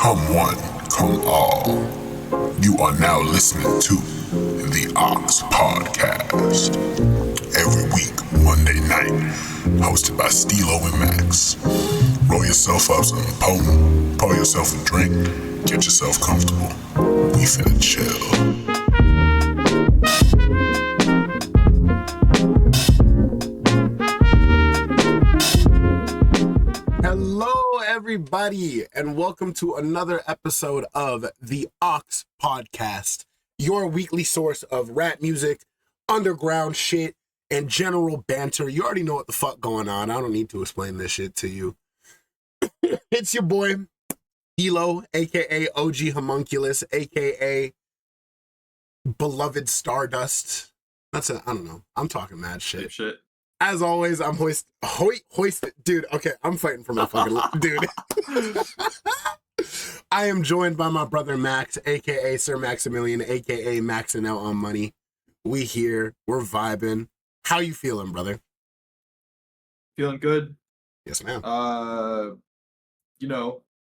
Come one, come all. You are now listening to the Aux Podcast. Every week, Monday night, hosted by Steelo and Max. Roll yourself up some poem, pour yourself a drink, get yourself comfortable. We finna chill. Hello, everybody, and welcome to another episode of the Aux Podcast, your weekly source of rap music, underground shit, and general banter. You already know what the fuck going on. I don't need to explain this shit to you. It's your boy, Steelo, a.k.a. OG Homunculus, a.k.a. Beloved Stardust. That's it. I don't know. I'm talking mad shit. As always, I'm hoisted. Dude, okay, I'm fighting for my fucking life. Dude. I am joined by my brother Max, a.k.a. Sir Maximilian, a.k.a. Maxing Out on Money. We here. We're vibing. How you feeling, brother? Feeling good. Yes, ma'am.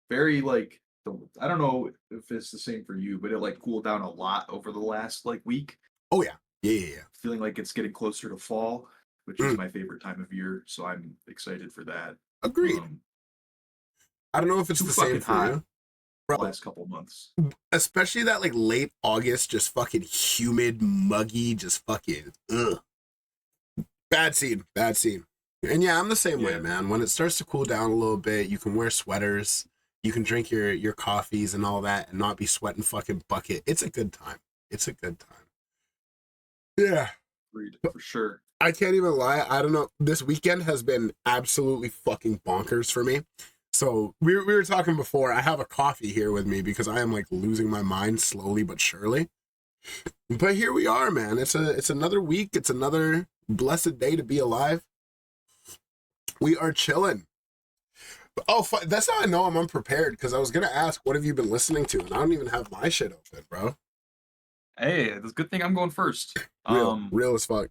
Very I don't know if it's the same for you, but it cooled down a lot over the last week. Oh, yeah. Yeah. Feeling like it's getting closer to fall, which is my favorite time of year, so I'm excited for that. Agreed. I don't know if it's the same for you. The last couple months. Especially that late August, just fucking humid, muggy, just fucking ugh. Bad scene. And yeah, I'm the same way, man. When it starts to cool down a little bit, you can wear sweaters, you can drink your coffees and all that and not be sweating fucking bucket. It's a good time. Yeah. Agreed, for sure. I can't even lie. I don't know. This weekend has been absolutely fucking bonkers for me. So we were talking before. I have a coffee here with me because I am losing my mind slowly but surely. But here we are, man. It's another week. It's another blessed day to be alive. We are chilling. Oh, that's how I know I'm unprepared, because I was gonna ask, what have you been listening to? And I don't even have my shit open, bro. Hey, it's a good thing I'm going first. Real as fuck.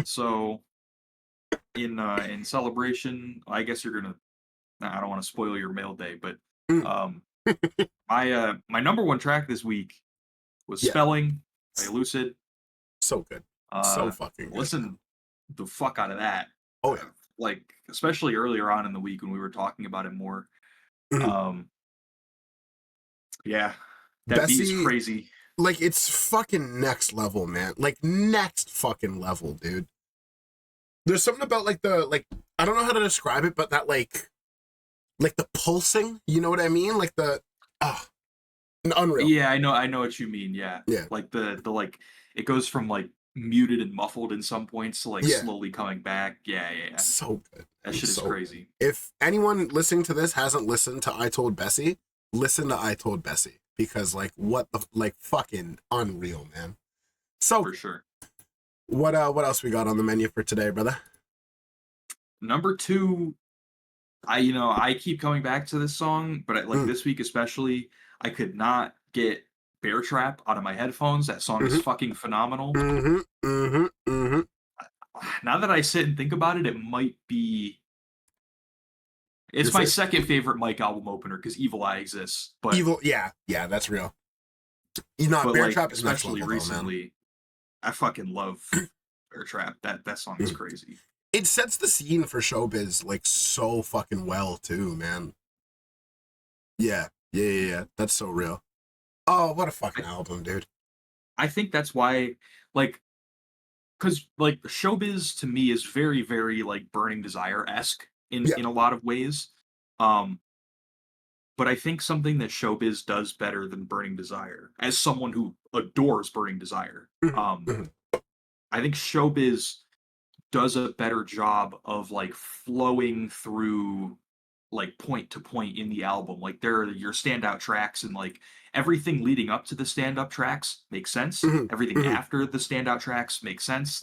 So, in celebration, I guess you're gonna. I don't want to spoil your mail day, but my number one track this week was "Spelling" by Lucid. So good. So fucking good. Listen the fuck out of that. Oh yeah. Especially earlier on in the week when we were talking about it more. Yeah, that beat is crazy. It's fucking next level, man. Next fucking level, dude. There's something about I don't know how to describe it, but that the pulsing, you know what I mean? Unreal. Yeah, I know what you mean. Yeah. Yeah. It goes from muted and muffled in some points to slowly coming back. Yeah. So good. That shit is crazy. If anyone listening to this hasn't listened to I Told Bessie, listen to I Told Bessie, because what the fucking unreal, man. So for sure. What else we got on the menu for today, brother? Number 2, I keep coming back to this song, but this week especially, I could not get Bear Trap out of my headphones. That song is fucking phenomenal. Now that I sit and think about it, it might be. It's my second favorite Mike album opener because Evil Eye exists. But yeah, that's real. Bear Trap is especially level, recently. Man. I fucking love Bear Trap. That song is crazy. It sets the scene for showbiz so fucking well too, man. Yeah. That's so real. Oh, what a fucking album, dude. I think that's why, because showbiz to me is very, very Burning Desire-esque in a lot of ways. But I think something that showbiz does better than Burning Desire, as someone who adores Burning Desire, I think showbiz does a better job of flowing through point to point in the album. There are your standout tracks, and everything leading up to the stand-up tracks makes sense. Everything after the standout tracks makes sense.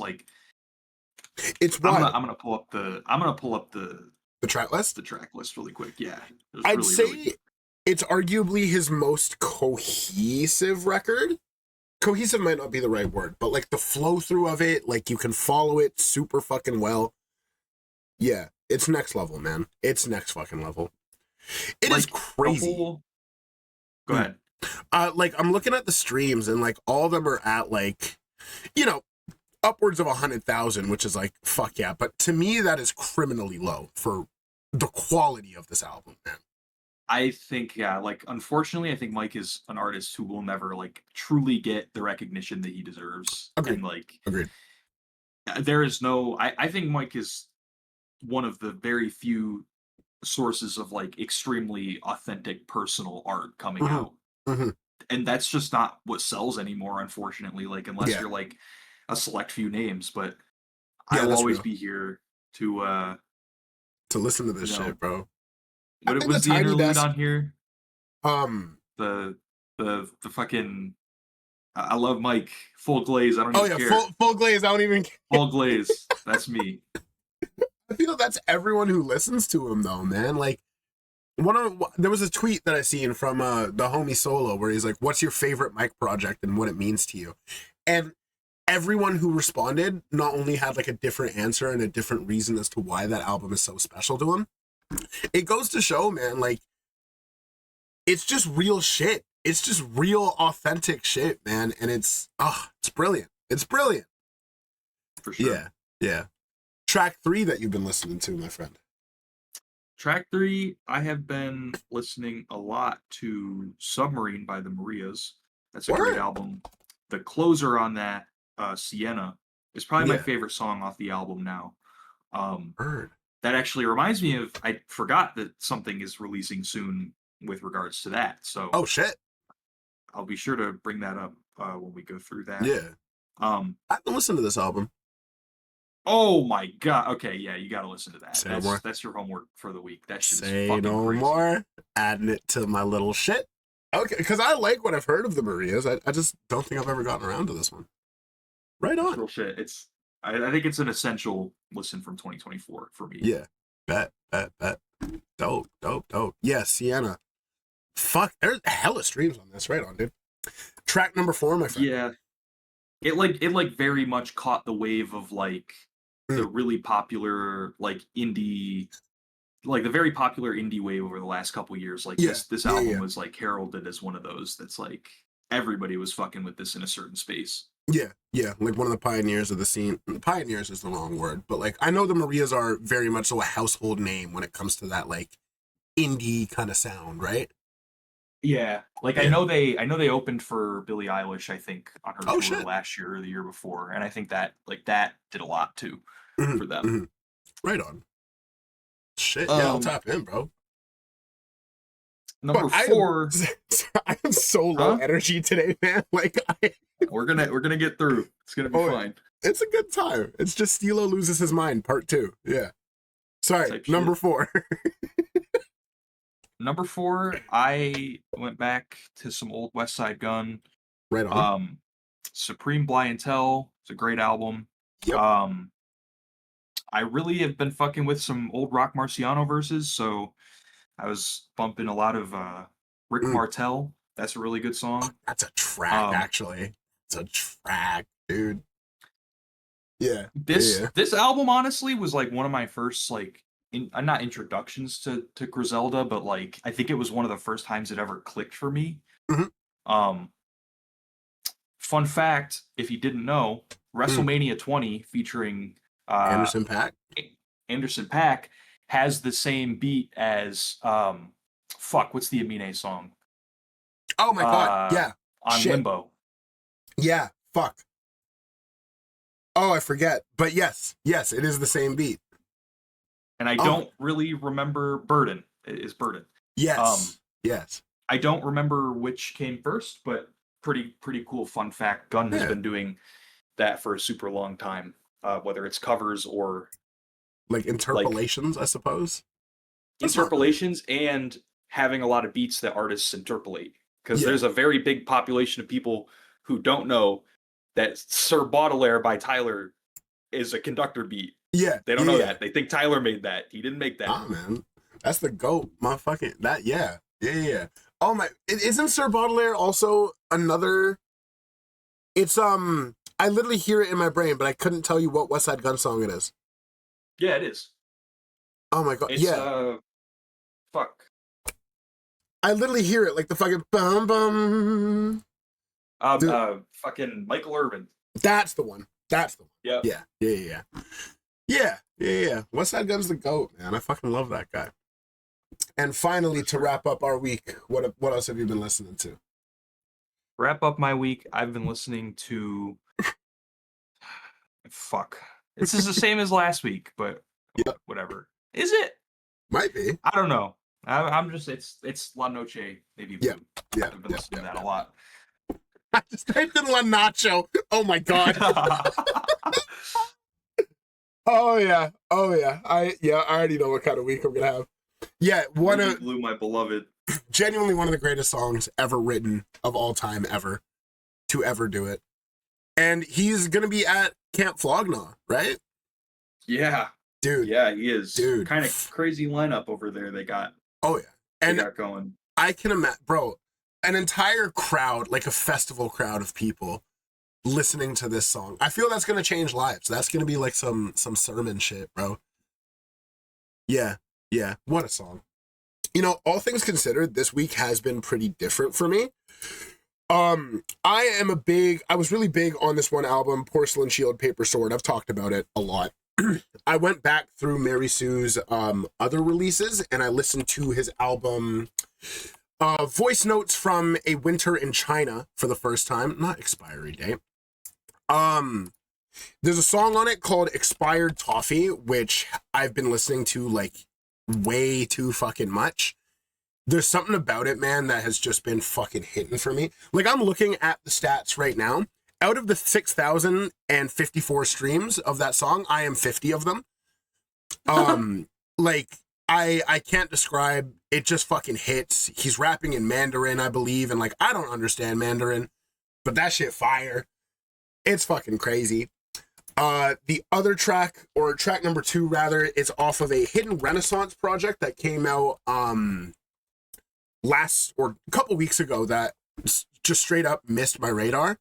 It's wild. I'm gonna pull up the track list. The track list really quick. Yeah, I'd say it's arguably his most cohesive record. Cohesive might not be the right word, but the flow through of it, you can follow it super fucking well. Yeah, it's next level, man. It's next fucking level. It is crazy. Go ahead. Like I'm looking at the streams and like all of them are at like, you know, upwards of 100,000, which is like, fuck yeah. But to me, that is criminally low for the quality of this album, man. I think, yeah, like, unfortunately, I think Mike is an artist who will never, like, truly get the recognition that he deserves. Agreed. And, like, Agreed. There is no, I think Mike is one of the very few sources of, like, extremely authentic personal art coming out. Mm-hmm. And that's just not what sells anymore, unfortunately, like, unless Yeah. you're, like, a select few names. But Yeah, I will that's always real. be here to listen to this you know, shit, bro. what was the interlude on here? Um, The fucking I love Mike. Full glaze. I don't oh even yeah, care. full glaze. I don't even care. Full glaze. That's me. I feel that's everyone who listens to him, though, man. Like, there was a tweet that I seen from the homie Solo where he's like, "What's your favorite Mike project and what it means to you?" And everyone who responded not only had like a different answer and a different reason as to why that album is so special to him. It goes to show, man, like, it's just real shit. It's just real authentic shit, man. And it's brilliant. It's brilliant. For sure. Yeah. Yeah. Track 3 that you've been listening to, my friend. Track 3, I have been listening a lot to Submarine by the Marias. That's a great album. The closer on that, Sienna, is probably my favorite song off the album now. That actually reminds me of, I forgot that something is releasing soon with regards to that. So oh shit, I'll be sure to bring that up when we go through that. Yeah. I haven't listened to this album. Oh my god. Okay, yeah, you gotta listen to that. Say no more. That's your homework for the week. That shit Say is fucking no crazy. more. Adding it to my little shit. Okay, because I like what I've heard of the Marias. I just don't think I've ever gotten around to this one. Right on. That's real shit. I think it's an essential listen from 2024 for me. Yeah. Bet. Dope. Yeah, Sienna. Fuck, there's hella streams on this. Right on, dude. Track number 4, my friend. Yeah. It very much caught the wave of like the really popular like indie, like the very popular indie wave over the last couple years. Like this album was like heralded as one of those that's like everybody was fucking with this in a certain space. Yeah, like one of the pioneers of the scene. Pioneers is the wrong word, but like I know the Marias are very much so a household name when it comes to that like indie kind of sound, right? Yeah, like I know they opened for Billie Eilish, I think, on her tour last year or the year before, and I think that did a lot too for them. Mm-hmm. Right on. Shit, yeah, I'll tap in, bro. Number 4. I am so low energy today, man. Like we're gonna get through. It's gonna be fine. It's a good time. It's just Steelo loses his mind, part 2. Yeah. Sorry, number 4. Number 4, I went back to some old West Side Gun. Right on. Supreme Blientel. It's a great album. Yep. I really have been fucking with some old Rock Marciano verses, so I was bumping a lot of Rick Martel. That's a really good song. Oh, that's a track, actually. It's a track, dude. Yeah. This album honestly was like one of my first like not introductions to Griselda, but like I think it was one of the first times it ever clicked for me. Mm-hmm. Fun fact, if you didn't know, WrestleMania 20 featuring Anderson .Paak has the same beat as what's the Amine song? Oh my god, yeah. On Limbo. Yeah, fuck. Oh, I forget. But yes, it is the same beat. And I don't really remember Burden. It is Burden. Yes. Yes. I don't remember which came first, but pretty cool fun fact. Gunn has been doing that for a super long time. Whether it's covers or like interpolations, I suppose. Interpolations and having a lot of beats that artists interpolate. Because there's a very big population of people who don't know that Sir Baudelaire by Tyler is a conductor beat. Yeah. They don't know that. They think Tyler made that. He didn't make that. Ah, man. That's the GOAT, motherfucking that, yeah. Oh my, isn't Sir Baudelaire also another, it's, I literally hear it in my brain, but I couldn't tell you what West Side Gun song it is. Yeah, it is. Oh my god, it's, fuck. I literally hear it like the fucking bum bum. Fucking Michael Irvin. That's the one. That's the one. Yeah. Yeah. West Side Gun's the GOAT, man. I fucking love that guy. And finally, to wrap up our week, what else have you been listening to? Wrap up my week. I've been listening to. Fuck. This is the same as last week, but whatever. Is it? Might be. I don't know. I'm just it's La Noche maybe. Yeah. I've been listening to that a lot. I just typed in La Nacho. Oh my god. Oh yeah. I already know what kind of week I'm gonna have. Yeah, Blue, my beloved. Genuinely one of the greatest songs ever written of all time ever to ever do it. And he's gonna be at Camp Flognaw, right? Yeah. Dude. Yeah, he is. Dude. Kind of crazy lineup over there they got. Oh yeah. And they got going. I can imagine, bro, an entire crowd, like a festival crowd of people listening to this song. I feel that's gonna change lives. That's gonna be like some sermon shit, bro. Yeah. What a song. You know, all things considered, this week has been pretty different for me. I was really big on this one album, Porcelain Shield Paper Sword. I've talked about it a lot. I went back through Mary Sue's other releases and I listened to his album Voice Notes from a Winter in China for the first time. Not expiry date. There's a song on it called Expired Toffee, which I've been listening to like way too fucking much. There's something about it, man, that has just been fucking hitting for me. Like, I'm looking at the stats right now. Out of the 6,054 streams of that song, I am 50 of them. Like, I can't describe, it just fucking hits. He's rapping in Mandarin, I believe, and like, I don't understand Mandarin, but that shit fire. It's fucking crazy. The other track, or track number 2 rather, is off of a Hidden Renaissance project that came out last or a couple weeks ago that just straight up missed my radar.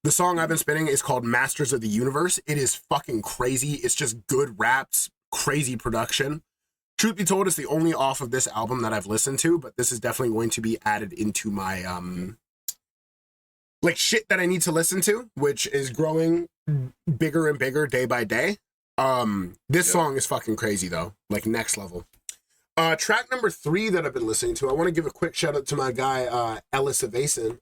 The song I've been spinning is called Masters of the Universe. It is fucking crazy. It's just good raps, crazy production. Truth be told, it's the only off of this album that I've listened to, but this is definitely going to be added into my like shit that I need to listen to, which is growing bigger and bigger day by day. This song is fucking crazy though, like next level. Track number 3 that I've been listening to, I want to give a quick shout out to my guy Ellis Evison.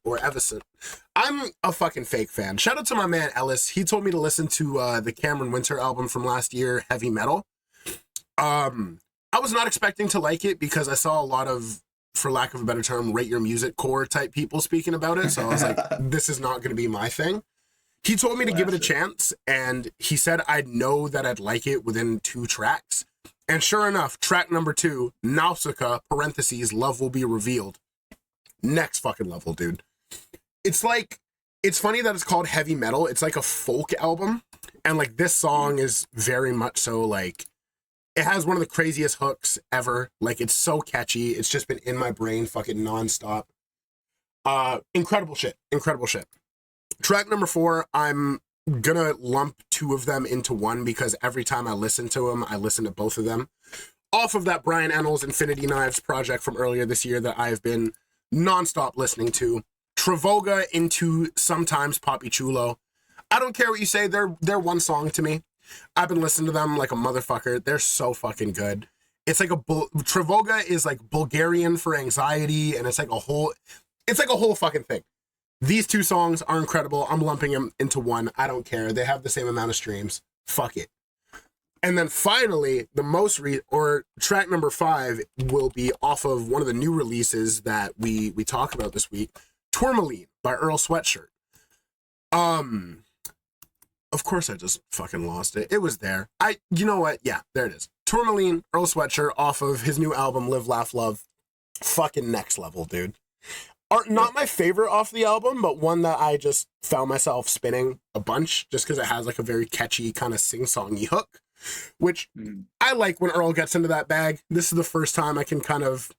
I'm a fucking fake fan. Shout out to my man Ellis. He told me to listen to the Cameron Winter album from last year, Heavy Metal. I was not expecting to like it because I saw a lot of, for lack of a better term, rate your music core type people speaking about it. So I was like, this is not going to be my thing. He told me to give it a chance, and he said I'd know that I'd like it within 2 tracks. And sure enough, track number 2, Nausicaa, parentheses, Love Will Be Revealed. Next fucking level, dude. It's like, it's funny that it's called heavy metal. It's like a folk album. And like this song is very much so like, it has one of the craziest hooks ever. Like it's so catchy. It's just been in my brain fucking nonstop. Incredible shit. Track number 4, I'm gonna lump 2 of them into one because every time I listen to them, I listen to both of them. Off of that Brian Ennals Infinity Knives project from earlier this year that I've been nonstop listening to. Travoga into Sometimes Papi Chulo. I don't care what you say, they're one song to me. I've been listening to them like a motherfucker. They're so fucking good. It's like Travoga is like Bulgarian for anxiety, and it's like a whole fucking thing. These 2 songs are incredible. I'm lumping them into one. I don't care. They have the same amount of streams. Fuck it. And then finally, track number 5 will be off of one of the new releases that we talk about this week, Tourmaline by Earl Sweatshirt. Of course I just fucking lost it. It was there. You know what? Yeah, there it is. Tourmaline, Earl Sweatshirt off of his new album, Live, Laugh, Love. Fucking next level, dude. Not my favorite off the album, but one that I just found myself spinning a bunch just because it has like a very catchy kind of sing-songy hook, which I like when Earl gets into that bag. This is the first time I can kind of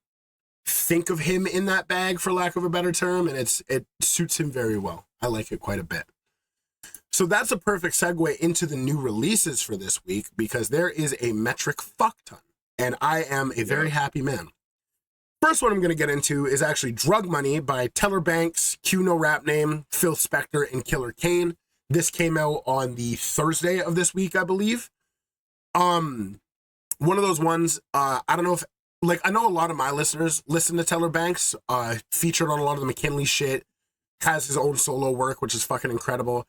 think of him in that bag, for lack of a better term, and it suits him very well. I like it quite a bit. So that's a perfect segue into the new releases for this week because there is a metric fuck ton, and I am a very happy man. First one I'm going to get into is actually Drug Money by Teller Banks, Q No Rap Name, Phil Spector, and Killer Kane. This came out on the Thursday of this week, I believe. One of those ones, I don't know if, like, I know a lot of my listeners listen to Teller Banks, featured on a lot of the McKinley shit, has his own solo work, which is fucking incredible.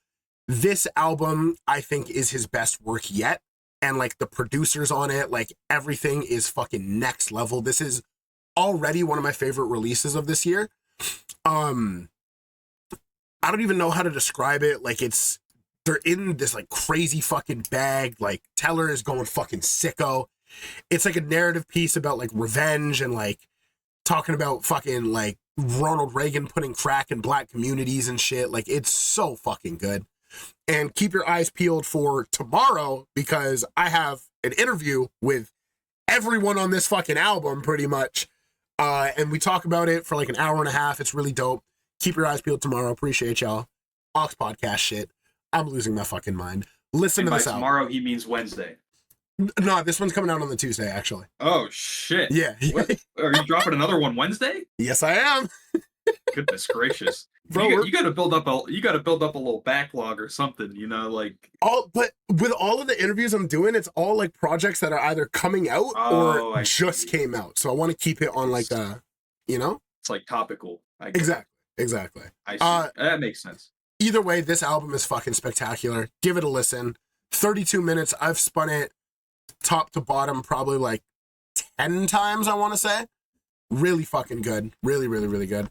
This album, I think, is his best work yet. And, like, the producers on it, like, everything is fucking next level. This is already one of my favorite releases of this year. I don't even know how to describe it. Like, they're in this, like, crazy fucking bag. Like, Teller is going fucking sicko. It's, like, a narrative piece about, like, revenge and, like, talking about fucking, like, Ronald Reagan putting crack in black communities and shit. Like, it's so fucking good. And keep your eyes peeled for tomorrow, because I have an interview with everyone on this fucking album, pretty much. And we talk about it for like an hour and a half. It's really dope. Keep your eyes peeled tomorrow. Appreciate y'all. Aux Podcast shit. I'm losing my fucking mind. Listen to this album. Tomorrow, he means Wednesday. No, this one's coming out on the Tuesday, actually. Oh, shit. Yeah. What? Are you dropping another one Wednesday? Yes, I am. Goodness gracious. Bro, you gotta build up a little backlog or something, you know, like but with all of the interviews I'm doing, it's all like projects that are either coming out or just came out. So I want to keep it on like you know? It's like topical. Exactly. I see. That makes sense. Either way, this album is fucking spectacular. Give it a listen. 32 minutes. I've spun it top to bottom probably like 10 times, I want to say. Really fucking good. Really, really, really good.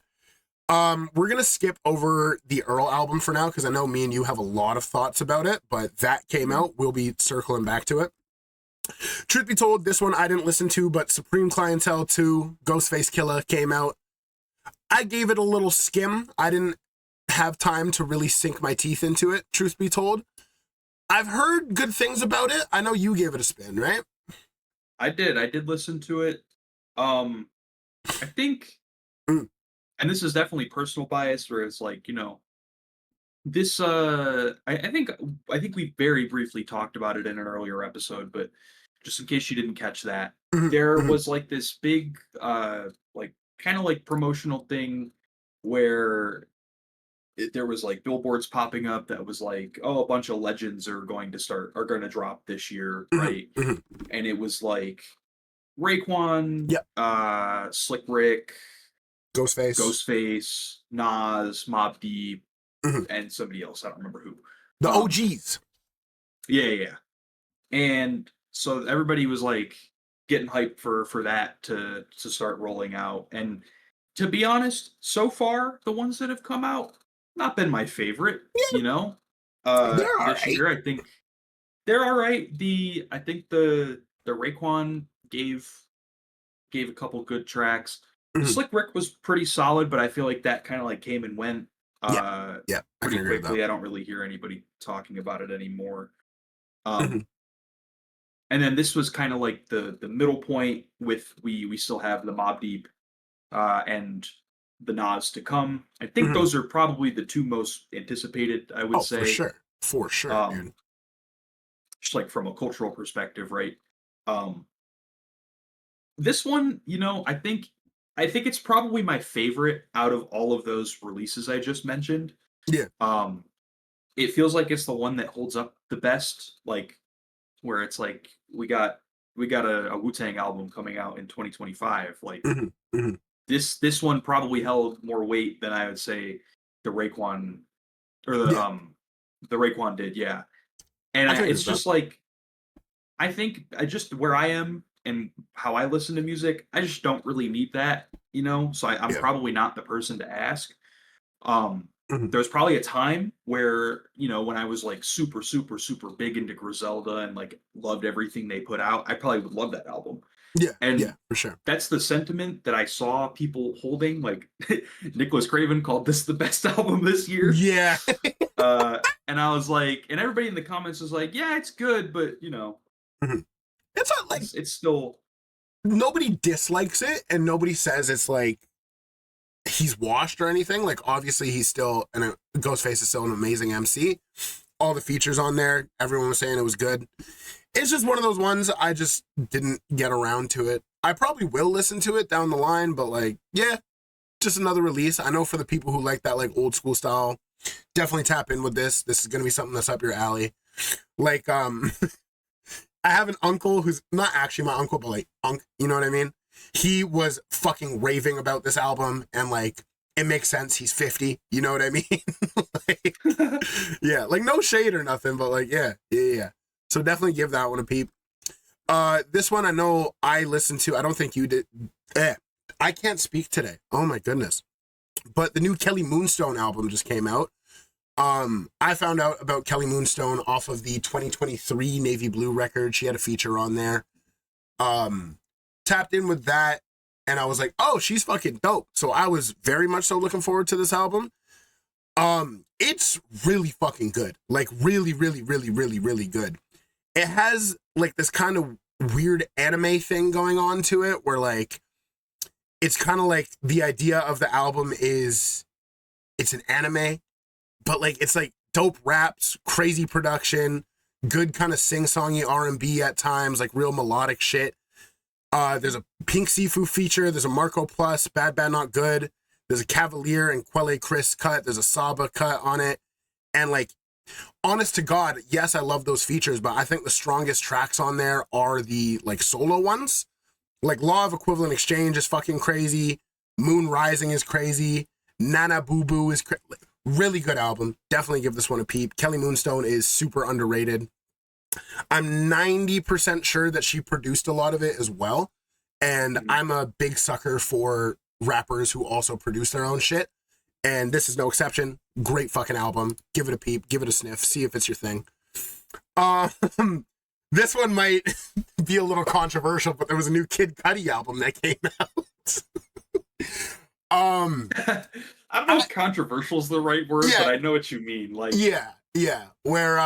We're going to skip over the Earl album for now, because I know me and you have a lot of thoughts about it, but that came out. We'll be circling back to it. Truth be told, this one I didn't listen to, but Supreme Clientele 2, Ghostface Killah came out. I gave it a little skim. I didn't have time to really sink my teeth into it, truth be told. I've heard good things about it. I know you gave it a spin, right? I did listen to it. I think... And this is definitely personal bias, where it's like, you know, this, I think we very briefly talked about it in an earlier episode, but just in case you didn't catch that, there was like this big, like kind of like promotional thing where there was like billboards popping up that was like, oh, a bunch of legends are going to drop this year, right? And it was like Raekwon, Slick Rick, Ghostface, Nas, Mobb Deep, and somebody else. I don't remember who. The OGs. Yeah. And so everybody was like getting hyped for that to start rolling out. And to be honest, so far the ones that have come out, not been my favorite. You know, this year I think they're all right. I think the Raekwon gave a couple good tracks. Slick Rick was pretty solid, but I feel like that kind of like came and went pretty quickly. I don't really hear anybody talking about it anymore. And then this was kind of like the middle point with we still have the Mobb Deep and the Nas to come. I think those are probably the two most anticipated, I would say. For sure, dude. Just like from a cultural perspective, right? This one, you know, I think it's probably my favorite out of all of those releases I just mentioned. Yeah. It feels like it's the one that holds up the best, like where it's like we got a Wu-Tang album coming out in 2025. Like this one probably held more weight than I would say the Raekwon or the Raekwon did, yeah. And it's just like I think where I am and how I listen to music, I just don't really need that, you know? So I'm probably not the person to ask. There's probably a time where, you know, when I was like super, super, super big into Griselda and like loved everything they put out, I probably would love that album. Yeah, for sure. That's the sentiment that I saw people holding. Like Nicholas Craven called this the best album this year. Yeah. And I was like, and everybody in the comments was like, yeah, it's good, but you know, it's not like it's still nobody dislikes it, and nobody says it's like he's washed or anything. Like obviously he's still, and Ghostface is still an amazing MC. All the features on there, everyone was saying it was good. It's just one of those ones I just didn't get around to it. I probably will listen to it down the line, but like, yeah, just another release. I know for the people who like that like old school style, definitely tap in with this. This is gonna be something that's up your alley. Like, I have an uncle who's not actually my uncle, but like you know what I mean? He was fucking raving about this album, and like, it makes sense. He's 50. You know what I mean? Like, yeah, like no shade or nothing, but like, yeah. So definitely give that one a peep. This one I know I listened to. I don't think you did. I can't speak today. Oh my goodness. But the new Kelly Moonstone album just came out. I found out about Kelly Moonstone off of the 2023 Navy Blue record. She had a feature on there. Tapped in with that, and I was like, oh, she's fucking dope. So I was very much so looking forward to this album. It's really fucking good. Like really, really, really, really, really good. It has like this kind of weird anime thing going on to it where like, it's kind of like the idea of the album is it's an anime, but like, it's like dope raps, crazy production, good kind of sing-songy R&B at times, like real melodic shit. There's a Pink Sifu feature. There's a Marco Plus, Bad Bad Not Good. There's a Cavalier and Quelle Chris cut. There's a Saba cut on it. And like, honest to God, yes, I love those features, but I think the strongest tracks on there are the like solo ones. Like Law of Equivalent Exchange is fucking crazy. Moon Rising is crazy. Nana Boo Boo is really good album. Definitely give this one a peep. Kelly Moonstone is super underrated. I'm 90% sure that she produced a lot of it as well. And I'm a big sucker for rappers who also produce their own shit. And this is no exception. Great fucking album. Give it a peep. Give it a sniff. See if it's your thing. This one might be a little controversial, but there was a new Kid Cudi album that came out. I don't know if controversial is the right word, but I know what you mean. Like, yeah. Where,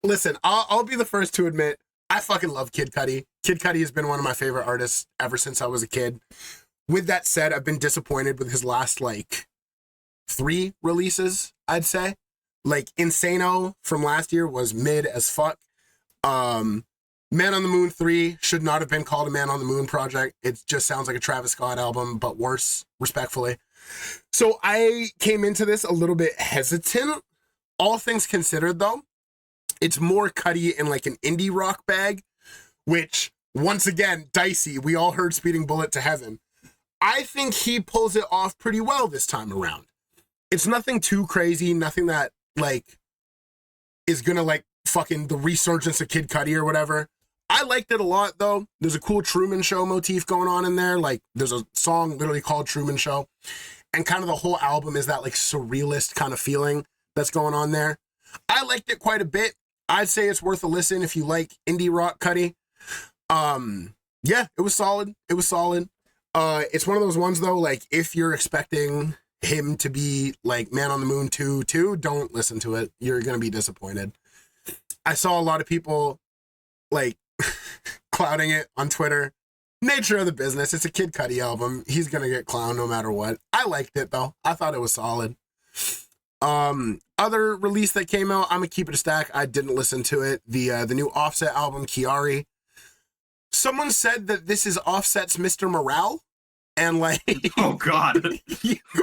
listen, I'll be the first to admit, I fucking love Kid Cudi. Kid Cudi has been one of my favorite artists ever since I was a kid. With that said, I've been disappointed with his last, like, 3 releases, I'd say. Like, Insano from last year was mid as fuck. Man on the Moon 3 should not have been called a Man on the Moon project. It just sounds like a Travis Scott album, but worse, respectfully. So I came into this a little bit hesitant. All things considered, though, it's more Cudi in like an indie rock bag, which, once again, dicey. We all heard Speeding Bullet to Heaven. I think he pulls it off pretty well this time around. It's nothing too crazy, nothing that, like, is gonna, like, fucking the resurgence of Kid Cudi or whatever. I liked it a lot, though. There's a cool Truman Show motif going on in there. Like, there's a song literally called Truman Show. And kind of the whole album is that, like, surrealist kind of feeling that's going on there. I liked it quite a bit. I'd say it's worth a listen if you like indie rock Cudi. Yeah, it was solid. It's one of those ones, though, like, if you're expecting him to be, like, Man on the Moon 2, don't listen to it. You're going to be disappointed. I saw a lot of people, like, clouding it on Twitter. Nature of the business. It's a Kid Cudi album. He's going to get clowned no matter what. I liked it, though. I thought it was solid. Other release that came out, I'm going to keep it a stack. I didn't listen to it. The new Offset album, Kiari. Someone said that this is Offset's Mr. Morale. And like, oh God,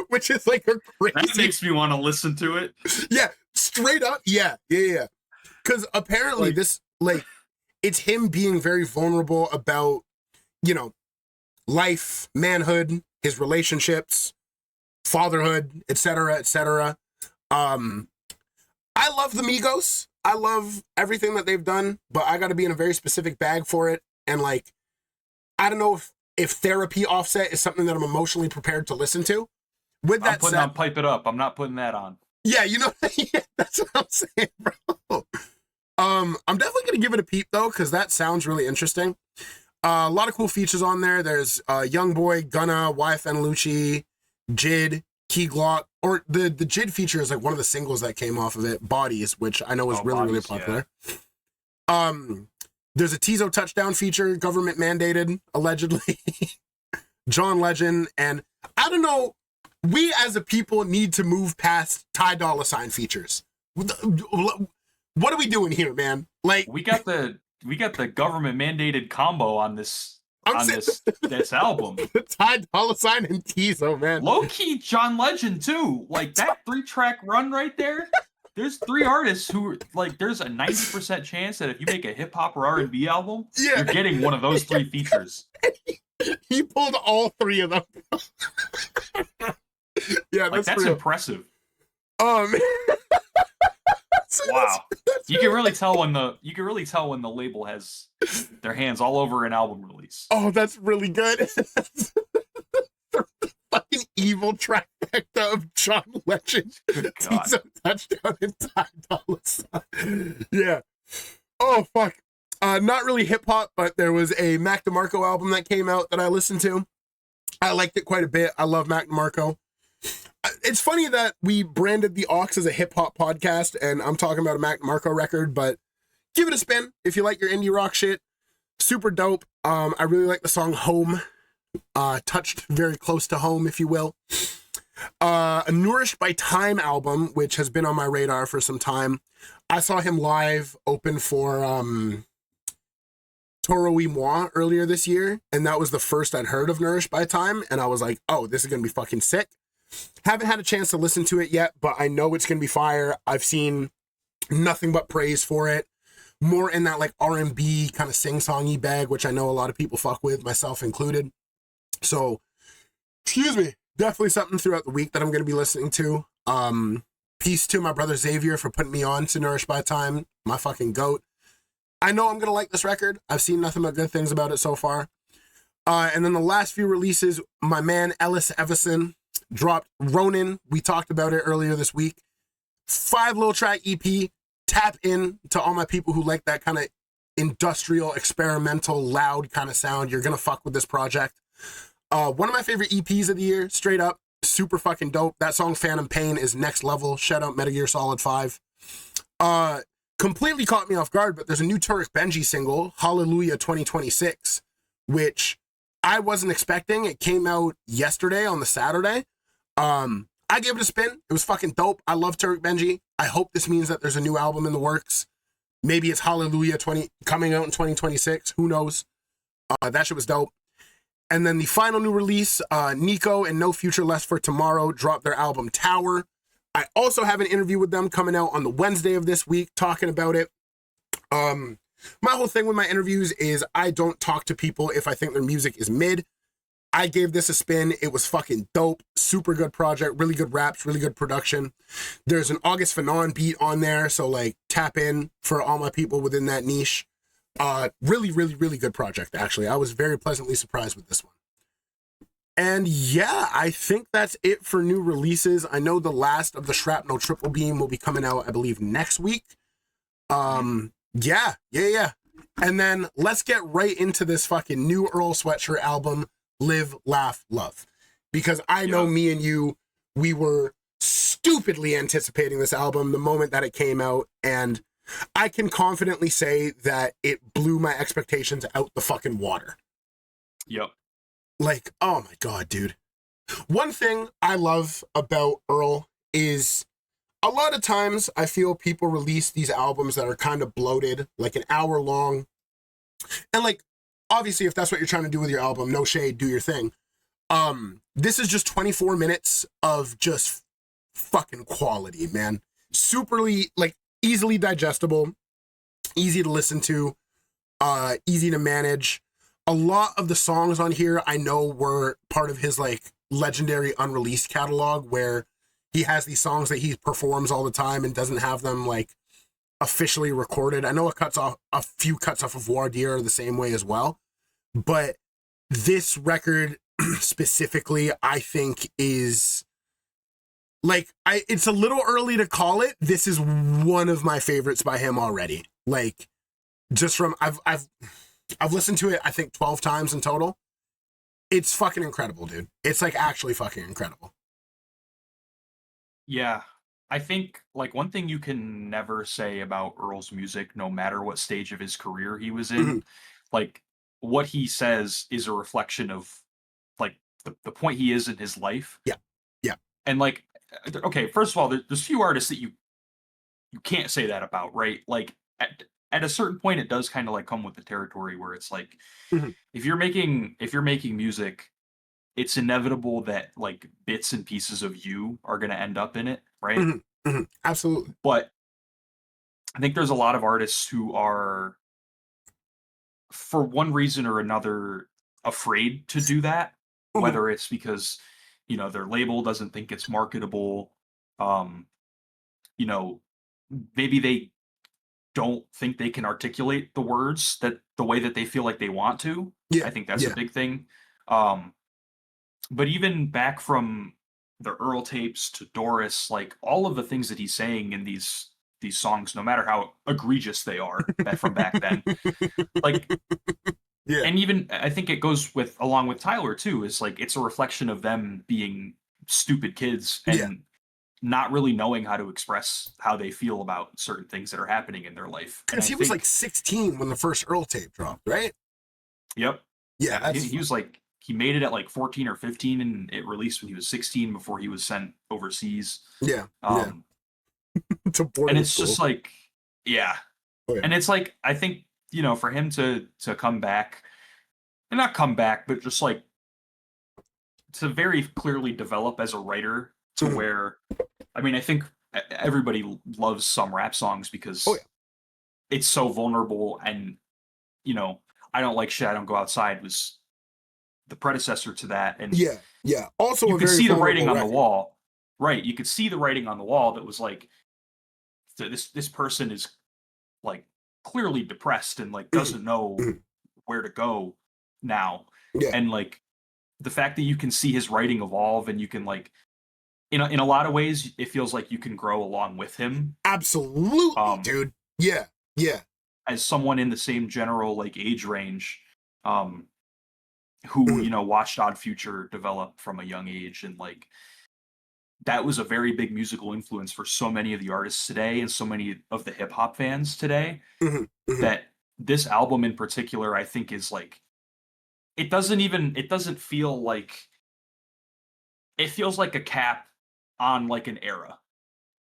which is like a crazy. That makes me want to listen to it. Yeah, straight up. Yeah. Because apparently this, like, it's him being very vulnerable about, you know, life, manhood, his relationships, fatherhood, etc. I love the Migos. I love everything that they've done, but I got to be in a very specific bag for it. And like, I don't know if Therapy Offset is something that I'm emotionally prepared to listen to. With that said, on Pipe It Up. I'm not putting that on. Yeah, you know, yeah, that's what I'm saying, bro. I'm definitely gonna give it a peep though, because that sounds really interesting. A lot of cool features on there. There's Young Boy, Gunna, YFN Lucci, Jid, Key Glock, or the Jid feature is like one of the singles that came off of it, Bodies, which I know is really popular. Yeah. There's a Tizo Touchdown feature, government mandated, allegedly. John Legend, and I don't know, we as a people need to move past Ty Dolla $ign features. What are we doing here, man? Like, we got the government mandated combo on this on this album. Ty Dolla $ign and Tizo, man. Low-key John Legend, too. Like, that 3-track run right there, there's 3 artists who, like, there's a 90% chance that if you make a hip-hop or R&B album, you're getting one of those 3 features. He pulled all 3 of them. Yeah, that's impressive. Man. Wow. You can really tell when the label has their hands all over an album release. Oh, that's really good. Fucking evil trifecta of John Legend, Tizo Touchdown, and Ty Dolla $ign. Yeah. Oh fuck. Not really hip hop, but there was a Mac DeMarco album that came out that I listened to. I liked it quite a bit. I love Mac DeMarco. It's funny that we branded the Aux as a hip hop podcast, and I'm talking about a Mac DeMarco record, but give it a spin if you like your indie rock shit. Super dope. I really like the song Home. Touched very close to home, if you will. A Nourished by Time album, which has been on my radar for some time. I saw him live open for Toro y Moi earlier this year, and that was the first I'd heard of Nourished by Time, and I was like, oh, this is gonna be fucking sick. Haven't had a chance to listen to it yet, but I know it's gonna be fire. I've seen nothing but praise for it. More in that like R&B kind of sing-songy bag, which I know a lot of people fuck with, myself included. So, excuse me, definitely something throughout the week that I'm gonna be listening to. Peace to my brother Xavier for putting me on to Nourished by Time, my fucking goat. I know I'm gonna like this record. I've seen nothing but good things about it so far. And then the last few releases, my man Ellis Everson dropped Ronin. We talked about it earlier this week. 5 little track EP. Tap in to all my people who like that kind of industrial, experimental, loud kind of sound. You're gonna fuck with this project. One of my favorite EPs of the year, straight up. Super fucking dope. That song Phantom Pain is next level. Shout out Metal Gear Solid 5. Completely caught me off guard, but there's a new Turek Benji single, Hallelujah 2026, which I wasn't expecting. It came out yesterday on the Saturday. I gave it a spin. It was fucking dope. I love Turek Benji. I hope this means that there's a new album in the works. Maybe it's Hallelujah 20 coming out in 2026. Who knows? That shit was dope. And then the final new release, Nico and No Future Left for Tomorrow dropped their album Tower. I also have an interview with them coming out on the Wednesday of this week talking about it. My whole thing with my interviews is I don't talk to people if I think their music is mid. I gave this a spin. It was fucking dope. Super good project. Really good raps. Really good production. There's an August Fanon beat on there. So like tap in for all my people within that niche. Really, really, really good project, actually. I was very pleasantly surprised with this one. And yeah, I think that's it for new releases. I know the last of the Shrapnel Triple Beam will be coming out, I believe, next week. Yeah. And then let's get right into this fucking new Earl Sweatshirt album, Live, Laugh, Love. Because I know me and you, we were stupidly anticipating this album the moment that it came out, and I can confidently say that it blew my expectations out the fucking water. Yep. Like, oh my God, dude. One thing I love about Earl is a lot of times I feel people release these albums that are kind of bloated, like an hour long. And like, obviously, if that's what you're trying to do with your album, no shade, do your thing. This is just 24 minutes of just fucking quality, man. Superly, like, easily digestible, easy to listen to, easy to manage. A lot of the songs on here I know were part of his like legendary unreleased catalog where he has these songs that he performs all the time and doesn't have them like officially recorded. I know a few cuts off of Voir Dire the same way as well, but this record specifically I think is like, it's a little early to call it. This is one of my favorites by him already. Like, just from I've listened to it, I think 12 times in total. It's fucking incredible, dude. It's like actually fucking incredible. Yeah. I think like one thing you can never say about Earl's music, no matter what stage of his career he was in, like what he says is a reflection of like the point he is in his life. Yeah. And like, okay, first of all, there's few artists that you can't say that about, right? Like at a certain point it does kind of like come with the territory where it's like Mhm. if you're making music, it's inevitable that like bits and pieces of you are going to end up in it, right? Mhm. Mhm. Absolutely. But I think there's a lot of artists who are, for one reason or another, afraid to do that, Mhm. whether it's because, their label doesn't think it's marketable. Um, you know, maybe they don't think they can articulate the words that the way that they feel like they want to. Yeah. I think that's a Yeah. big thing. Um, but even back from the Earl tapes to Doris, like all of the things that he's saying in these songs, no matter how egregious they are from back then, like, Yeah. and even I think it goes with along with Tyler too, is like it's a reflection of them being stupid kids Yeah. and not really knowing how to express how they feel about certain things that are happening in their life. And Because I he was like think, 16 when the first Earl tape dropped, right? yep, Yeah, he was like he made it at like 14 or 15, and it released when he was 16 before he was sent overseas. yeah, yeah. Um, To and boarding it's school. just like, yeah, Oh, yeah. and it's like I think for him to come back and not come back, but just like to very clearly develop as a writer to Mhm. where, I mean, I think everybody loves some rap songs Oh, because yeah. it's so vulnerable and you know, I Don't Like Shit, I Don't Go Outside was the predecessor to that. And Yeah, yeah. Also you a could very see the writing vulnerable on the record. wall. Right. You could see the writing on the wall that was like, this person is like clearly depressed and like Mhm. doesn't know Mhm. where to go now. Yeah, And like the fact that you can see his writing evolve and you can like, in a lot of ways, it feels like you can grow along with him. absolutely, Um, dude. Yeah, yeah. as someone in the same general like age range, um, who Mhm. watched Odd Future develop from a young age, and like that was a very big musical influence for so many of the artists today and so many of the hip hop fans today. Mhm. Mhm. That this album in particular, I think, is like it doesn't feel like it feels like a cap on like an era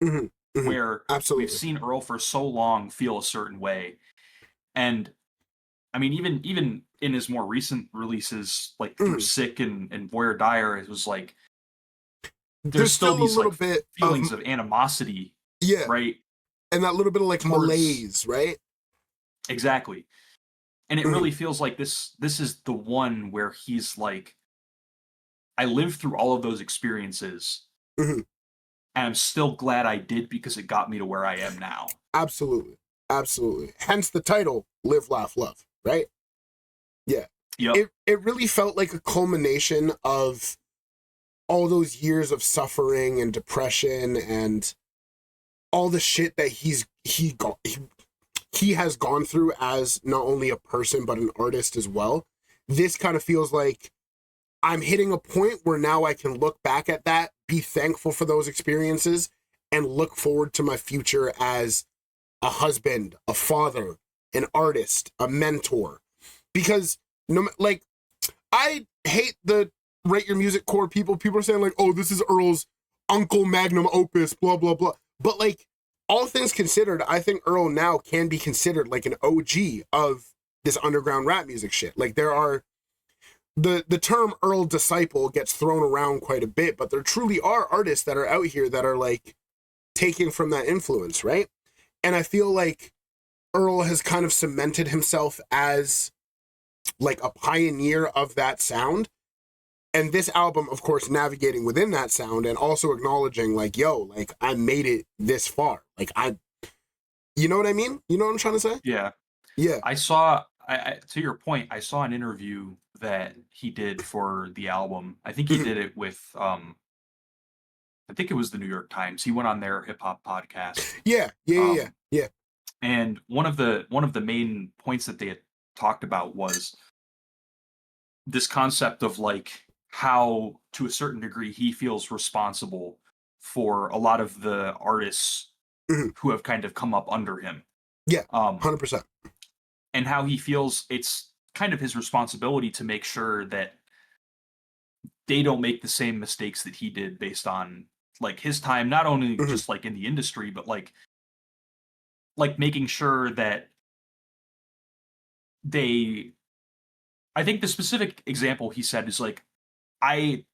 Mhm. Mhm. where we've Absolutely. seen Earl for so long feel a certain way. And I mean, even in his more recent releases, like through Mhm. Sick and Boy or Dire, it was like there's There's still still a these little like bit of feelings of animosity, yeah, right? and that little bit of like Towards malaise, right? exactly. And it Mhm. really feels like this is the one where he's like, I lived through all of those experiences Mhm. and I'm still glad I did because it got me to where I am now. Absolutely. Absolutely. Hence the title, Live, Laugh, Love, right? Yeah. Yep. It really felt like a culmination of all those years of suffering and depression and all the shit that he has gone through as not only a person but an artist as well. This kind of feels like I'm hitting a point where now I can look back at that, be thankful for those experiences, and look forward to my future as a husband, a father, an artist, a mentor. Because no, like I hate the rate your music core people. People are saying like, "Oh, this is Earl's uncle magnum opus," blah blah blah. But like, all things considered, I think Earl now can be considered like an OG of this underground rap music shit. Like there are the term Earl disciple gets thrown around quite a bit, but there truly are artists that are out here that are like taking from that influence, right? And I feel like Earl has kind of cemented himself as like a pioneer of that sound. And this album, of course, navigating within that sound and also acknowledging like, yo, like I made it this far. Like you know what I mean? You know what I'm trying to say? Yeah. Yeah. I saw to your point, I saw an interview that he did for the album. I think he Mhm. did it with I think it was the New York Times. He went on their hip hop podcast. Yeah. Yeah. Yeah. Yeah. Um Yeah. and one of the main points that they had talked about was this concept of like how to a certain degree he feels responsible for a lot of the artists Mhm. who have kind of come up under him. Yeah. Um 100%. and how he feels it's kind of his responsibility to make sure that they don't make the same mistakes that he did based on like his time, not only Mhm. just like in the industry, but like making sure that I think the specific example he said is like,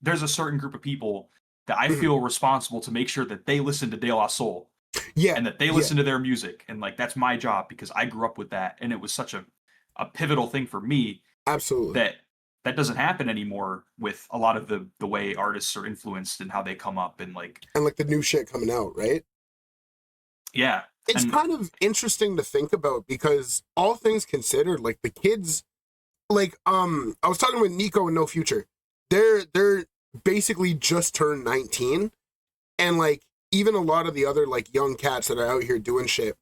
there's a certain group of people that I feel responsible to make sure that they listen to De La Soul. Yeah. And that they listen to their music. And like, that's my job because I grew up with that. And it was such a pivotal thing for me. Absolutely. That doesn't happen anymore with a lot of the way artists are influenced and how they come up and like the new shit coming out, right? Yeah. It's kind of interesting to think about because all things considered, like the kids, like I was talking with Nico and No Future. They're basically just turned 19, and like even a lot of the other like young cats that are out here doing shit,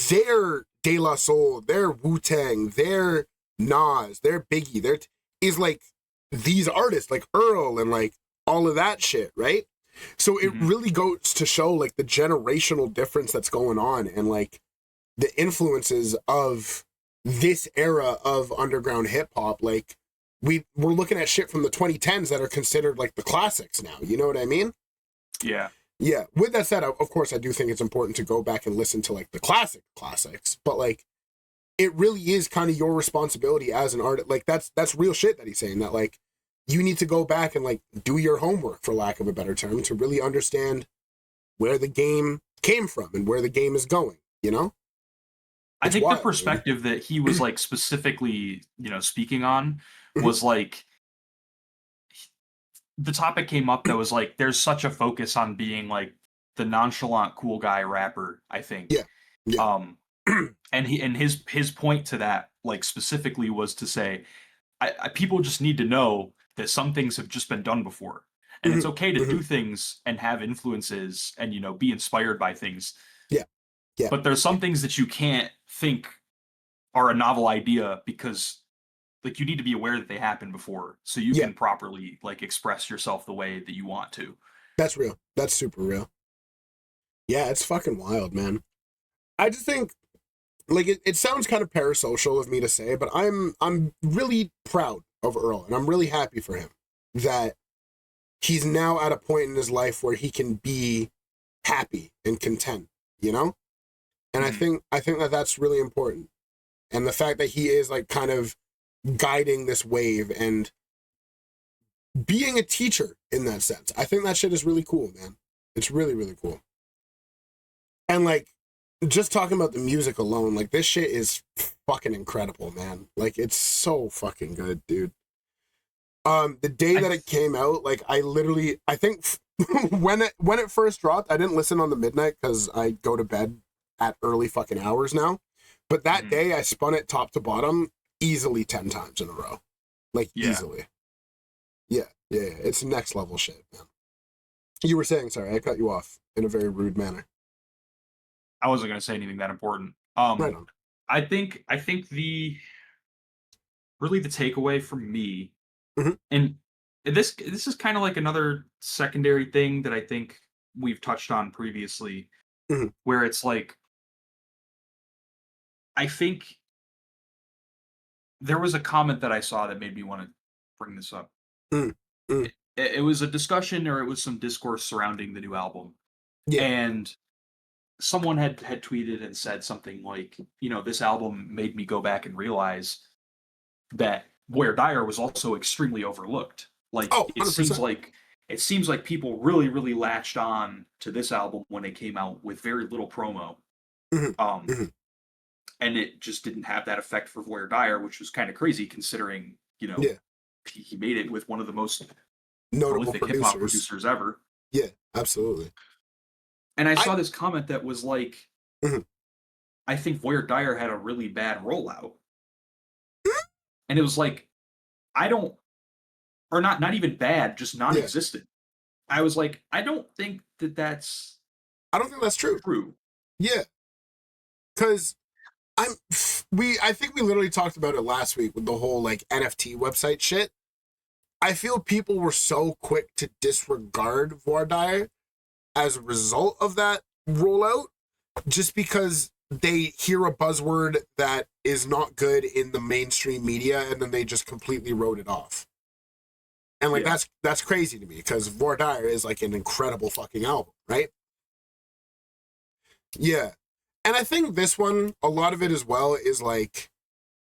they're De La Soul, they're Wu-Tang, they're Nas, they're Biggie, is like these artists like Earl and like all of that shit, right? So it really goes to show like the generational difference that's going on and like the influences of this era of underground hip hop. Like we're looking at shit from the 2010s that are considered like the classics now. You know what I mean? Yeah. Yeah. With that said, of course, I do think it's important to go back and listen to like the classics, but like it really is kind of your responsibility as an artist. Like that's real shit that he's saying, that like you need to go back and like do your homework, for lack of a better term, to really understand where the game came from and where the game is going, you know? I think the perspective that he was like specifically, speaking on was like the topic came up that was like there's such a focus on being like the nonchalant cool guy rapper, I think. Yeah. And his point to that like specifically was to say people just need to know that some things have just been done before. And it's okay to do things and have influences and be inspired by things. Yeah. But there's some things that you can't think are a novel idea because like you need to be aware that they happened before so you can properly like express yourself the way that you want to. That's real. That's super real. Yeah, it's fucking wild, man. I just think like it sounds kind of parasocial of me to say, but I'm really proud of Earl and I'm really happy for him that he's now at a point in his life where he can be happy and content, you know? And I think that that's really important. And the fact that he is like kind of guiding this wave and being a teacher in that sense, I think that shit is really cool, man. It's really, really cool. And like, just talking about the music alone, like this shit is fucking incredible, man. Like it's so fucking good, dude. The day that it came out, like I think when it first dropped, I didn't listen on the midnight because I go to bed at early fucking hours now. But that day I spun it top to bottom easily 10 times in a row. Like easily. Yeah. It's next level shit, man. You were saying, sorry, I cut you off in a very rude manner. I wasn't going to say anything that important. Right on. I think the takeaway from me, and this is kind of like another secondary thing that I think we've touched on previously, where it's like, I think there was a comment that I saw that made me want to bring this up. It was a discussion or it was some discourse surrounding the new album. Yeah. And someone had tweeted and said something like, this album made me go back and realize that Boyer Dyer was also extremely overlooked. Like, it seems like people really, really latched on to this album when it came out with very little promo. And it just didn't have that effect for Boyer Dyer, which was kind of crazy considering, he made it with one of the most notable prolific hip-hop producers ever. Yeah, absolutely. And I saw this comment that was like, I think Boyer Dyer had a really bad rollout. And it was like, not even bad, just non-existent. I was like, I don't think that's true. Yeah. Because I think we literally talked about it last week with the whole like NFT website shit. I feel people were so quick to disregard Boyer Dyer as a result of that rollout, just because they hear a buzzword that is not good in the mainstream media and then they just completely wrote it off. And like that's crazy to me because Boyer Dyer is like an incredible fucking album, right? Yeah. And I think this one, a lot of it as well is like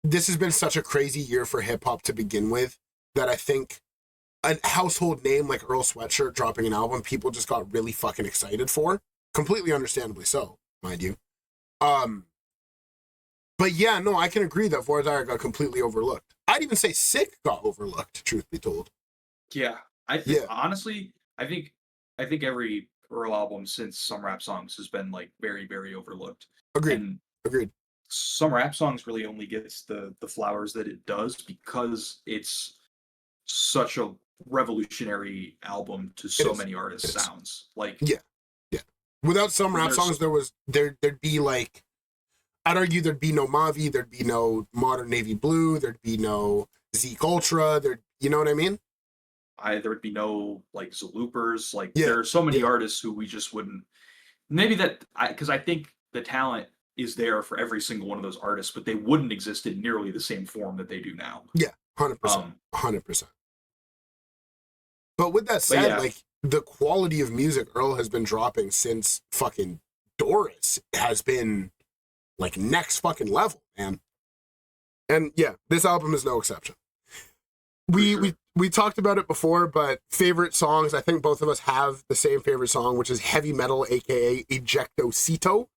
this has been such a crazy year for hip hop to begin with that I think a household name like Earl Sweatshirt dropping an album, people just got really fucking excited for. Completely understandably so, mind you. But yeah, no, I can agree that Vorzire got completely overlooked. I'd even say Sick got overlooked, truth be told. Yeah. Honestly, I think every Earl album since Some Rap Songs has been like very, very overlooked. Agreed. Agreed. Some Rap Songs really only gets the flowers that it does because it's such a revolutionary album to so many artists' sounds. Like yeah. Without Some Rap Songs, there'd be like, I'd argue there'd be no Mavi, there'd be no Modern Navy Blue, there'd be no Zeke Ultra, you know what I mean? There would be no like Zaloopers. Like there are so many artists who we just wouldn't. Maybe because I think the talent is there for every single one of those artists, but they wouldn't exist in nearly the same form that they do now. Yeah, 100%, 100%. But with that said, like the quality of music Earl has been dropping since fucking Doris has been like next fucking level, man. And yeah, this album is no exception. We talked about it before, but favorite songs, I think both of us have the same favorite song, which is Heavy Metal, aka Ejectocito.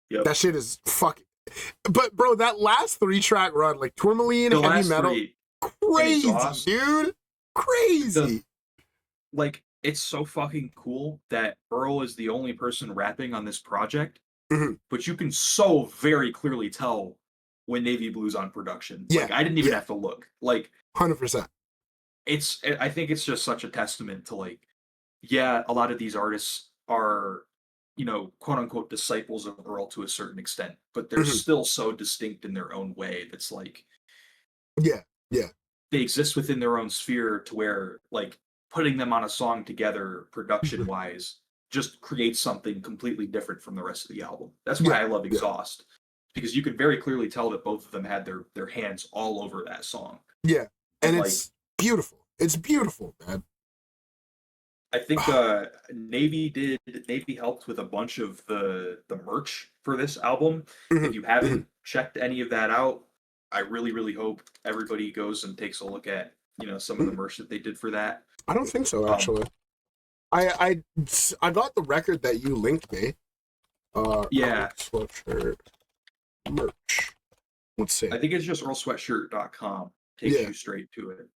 Yep. That shit is fucking. But bro, that last 3-track run, like Tourmaline, Heavy Metal, crazy, dude, crazy. Like it's so fucking cool that Earl is the only person rapping on this project, but you can so very clearly tell when Navy Blue's on production. Yeah, like I didn't even have to look. Like 100%. I think it's just such a testament to like, yeah, a lot of these artists are, you know, quote unquote disciples of Earl to a certain extent, but they're still so distinct in their own way. That's like, yeah, they exist within their own sphere to where like putting them on a song together, production wise, just creates something completely different from the rest of the album. That's why I love Exhaust, because you could very clearly tell that both of them had their hands all over that song. Yeah, and it's beautiful. It's beautiful, man. I think Navy helped with a bunch of the merch for this album. If you haven't checked any of that out, I really, really hope everybody goes and takes a look at, you know, some of the merch that they did for that. I don't think so, actually. I got the record that you linked me. Sweatshirt merch. Let's see. I think it's just earlsweatshirt.com. Takes you straight to it.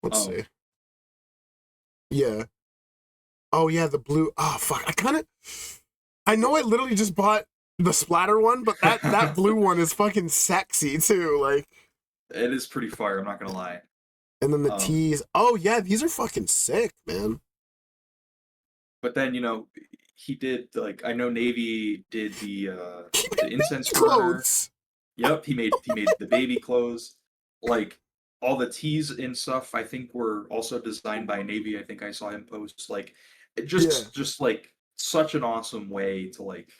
Let's see. Yeah. Oh yeah, the blue. Oh fuck! I know I literally just bought the splatter one, but that blue one is fucking sexy too. Like, it is pretty fire. I'm not gonna lie. And then the tees. Oh yeah, these are fucking sick, man. But then, you know, he did like, I know Navy did the incense burner. Yep, he made the baby clothes. Like all the tees and stuff, I think were also designed by Navy. I think I saw him post like it just like such an awesome way to like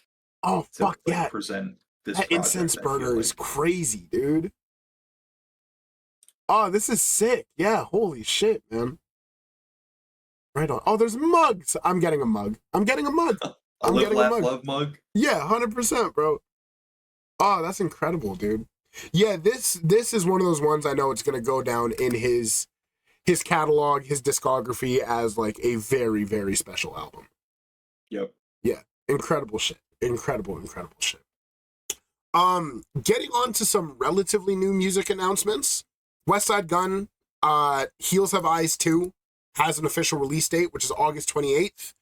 present this. That incense burner is crazy, dude. Oh, this is sick. Yeah, holy shit, man. Right on. Oh, there's mugs. I'm getting a mug. I'm getting a mug. I'm getting a mug. Love mug. Yeah, 100%, bro. Oh, that's incredible, dude. Yeah, this is one of those ones I know it's gonna go down in his catalog, his discography as like a very, very special album. Yep. Yeah, incredible shit. Incredible shit. Getting on to some relatively new music announcements. Westside Gunn, Heels Have Eyes 2 has an official release date, which is August 28th.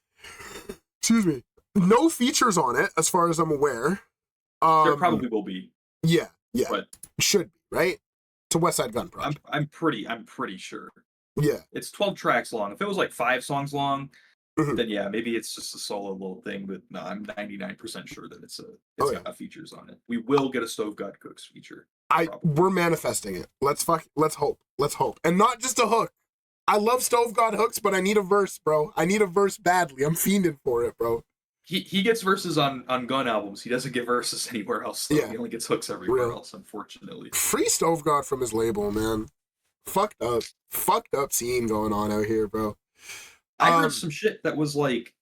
Excuse me. No features on it, as far as I'm aware. There probably will be. Yeah, but should be, right? It's a Westside Gunn project. I'm pretty sure. Yeah. It's 12 tracks long. If it was like 5 songs long, then yeah, maybe it's just a solo little thing, but no, I'm 99% sure that it's got features on it. We will get a Stove God Cooks feature. We're manifesting it. Let's hope. And not just a hook. I love Stove God hooks, but I need a verse, bro. I need a verse badly. I'm fiending for it, bro. He gets verses on Gun albums. He doesn't get verses anywhere else. Though. Yeah. He only gets hooks everywhere else, unfortunately. Free Stove God from his label, man. Fucked up scene going on out here, bro. I heard some shit that was like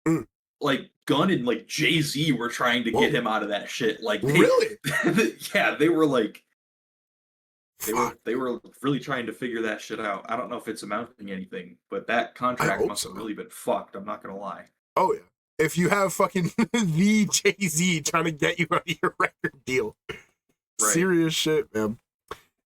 Gun and like Jay-Z were trying to get him out of that shit. Like, really? Yeah, they were like, They were really trying to figure that shit out. I don't know if it's amounting anything, but that contract must have really been fucked. I'm not gonna lie. Oh yeah. If you have fucking the Jay-Z trying to get you out of your record deal. Right. Serious shit, man.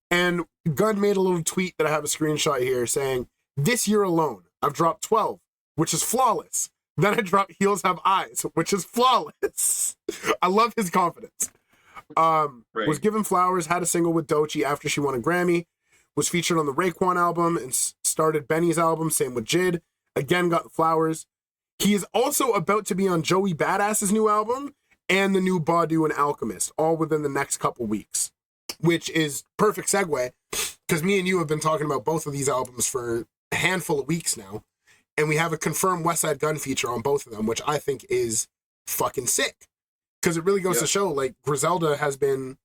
And Gunn made a little tweet that I have a screenshot here saying, "This year alone, I've dropped 12, which is flawless. Then I dropped Heels Have Eyes, which is flawless." I love his confidence. Was given flowers, had a single with Doechii after she won a Grammy, was featured on the Raekwon album and started Benny's album, same with Jid. Again, got flowers. He is also about to be on Joey Badass's new album and the new Badu and Alchemist, all within the next couple weeks, which is perfect segue because me and you have been talking about both of these albums for a handful of weeks now, and we have a confirmed Westside Gunn feature on both of them, which I think is fucking sick because it really goes to show, like, Griselda has been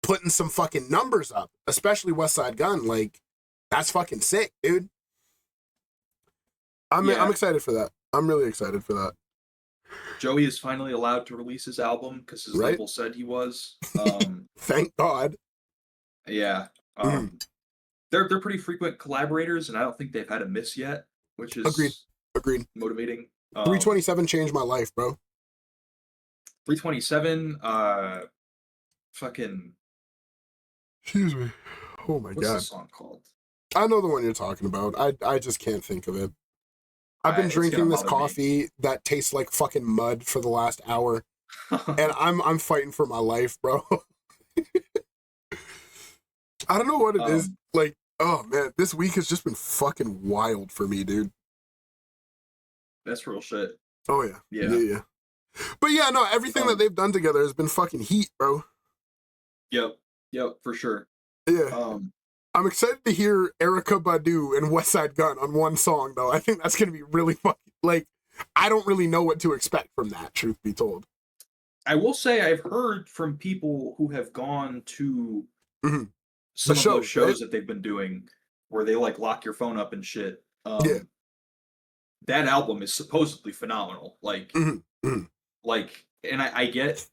putting some fucking numbers up, especially Westside Gunn. Like, that's fucking sick, dude. I'm excited for that. I'm really excited for that. Joey is finally allowed to release his album because his label said he was. Thank God. Yeah. They're pretty frequent collaborators, and I don't think they've had a miss yet, which is agreed. Motivating. 327 changed my life, bro. 327, fucking. Excuse me. Oh my God. What's the song called? I know the one you're talking about. I just can't think of it. I've been drinking this coffee that tastes like fucking mud for the last hour, and I'm fighting for my life, bro. I don't know what it is. Like, oh man, this week has just been fucking wild for me, dude. That's real shit. Oh yeah. Yeah. But yeah, no, everything that they've done together has been fucking heat, bro. Yep, for sure. Yeah. I'm excited to hear Erykah Badu and Westside Gunn on one song, though. I think that's going to be really fucking, like, I don't really know what to expect from that, truth be told. I will say I've heard from people who have gone to some of those shows that they've been doing where they, like, lock your phone up and shit. That album is supposedly phenomenal. Like, like, and I get,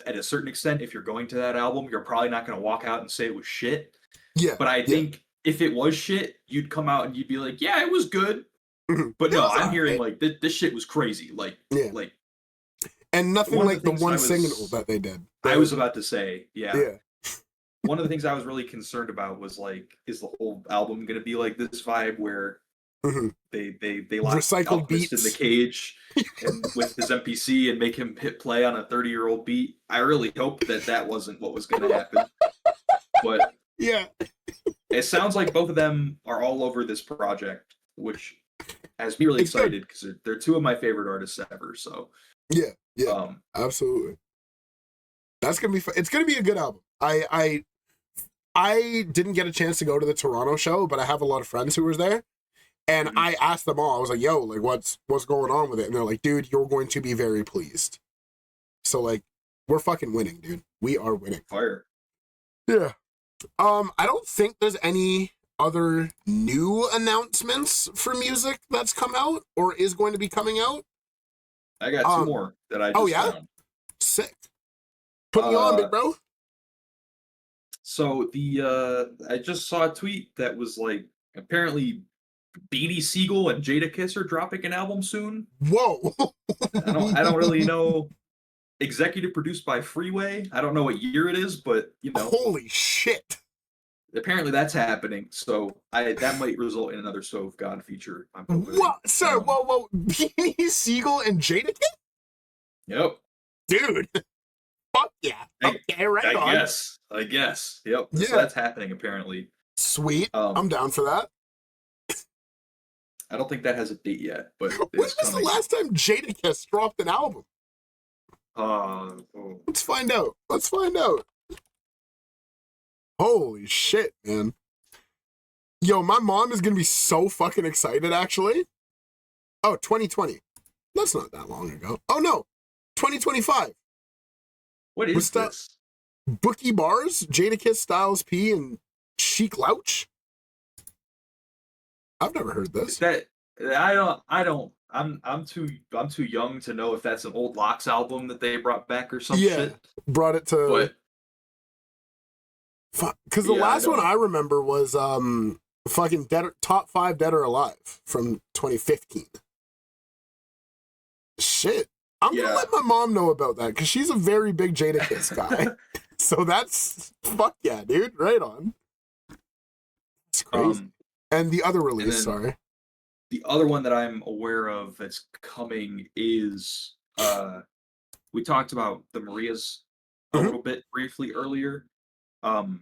at a certain extent, if you're going to that album, you're probably not going to walk out and say it was shit. Yeah, but I think if it was shit, you'd come out and you'd be like, "Yeah, it was good." But no, I'm hearing like this shit was crazy. Like, like, and nothing like the one single that they did. I was about to say, yeah. One of the things I was really concerned about was like, is the whole album gonna be like this vibe where they lock recycled beats in the cage and with his MPC and make him hit play on a 30-year-old beat? I really hope that wasn't what was gonna happen, but. Yeah. It sounds like both of them are all over this project, which has me really excited because they're two of my favorite artists ever. So yeah, absolutely. That's gonna be fun. It's gonna be a good album. I didn't get a chance to go to the Toronto show, but I have a lot of friends who were there, and I asked them all. I was like, "Yo, like, what's going on with it?" And they're like, "Dude, you're going to be very pleased." So like, we're fucking winning, dude. We are winning. Fire. Yeah. I don't think there's any other new announcements for music that's come out or is going to be coming out. I got two more that I just found. Sick. Put me on, big bro. So I just saw a tweet that was like, apparently Beanie Siegel and Jadakiss are dropping an album soon. Whoa. I don't really know. Executive produced by Freeway. I don't know what year it is, but you know. Holy shit. Apparently that's happening, so that might result in another Stove of God feature. What? Sir, whoa. Beanie Siegel and Jadakiss? Yep. Dude. Fuck yeah. Okay, right on. I guess. Yep. Yeah. So that's happening apparently. Sweet. I'm down for that. I don't think that has a date yet, but when was the last time Jadakiss dropped an album? Let's find out. Holy shit, man. Yo, my mom is gonna be so fucking excited, actually. Oh, 2020. That's not that long ago. Oh, no. 2025. What is this? Bookie Bars, Jadakiss, Styles P, and Chic Louch? I've never heard this. I'm too young to know if that's an old Locks album that they brought back or some shit. Brought it to Because the last one I remember was fucking top 5 Dead or Alive from 2015. Shit. I'm gonna let my mom know about that because she's a very big Jadakiss guy. So that's fuck yeah, dude. Right on. It's crazy. And the other release, sorry. The other one that I'm aware of that's coming is we talked about the Marias a little bit briefly earlier. The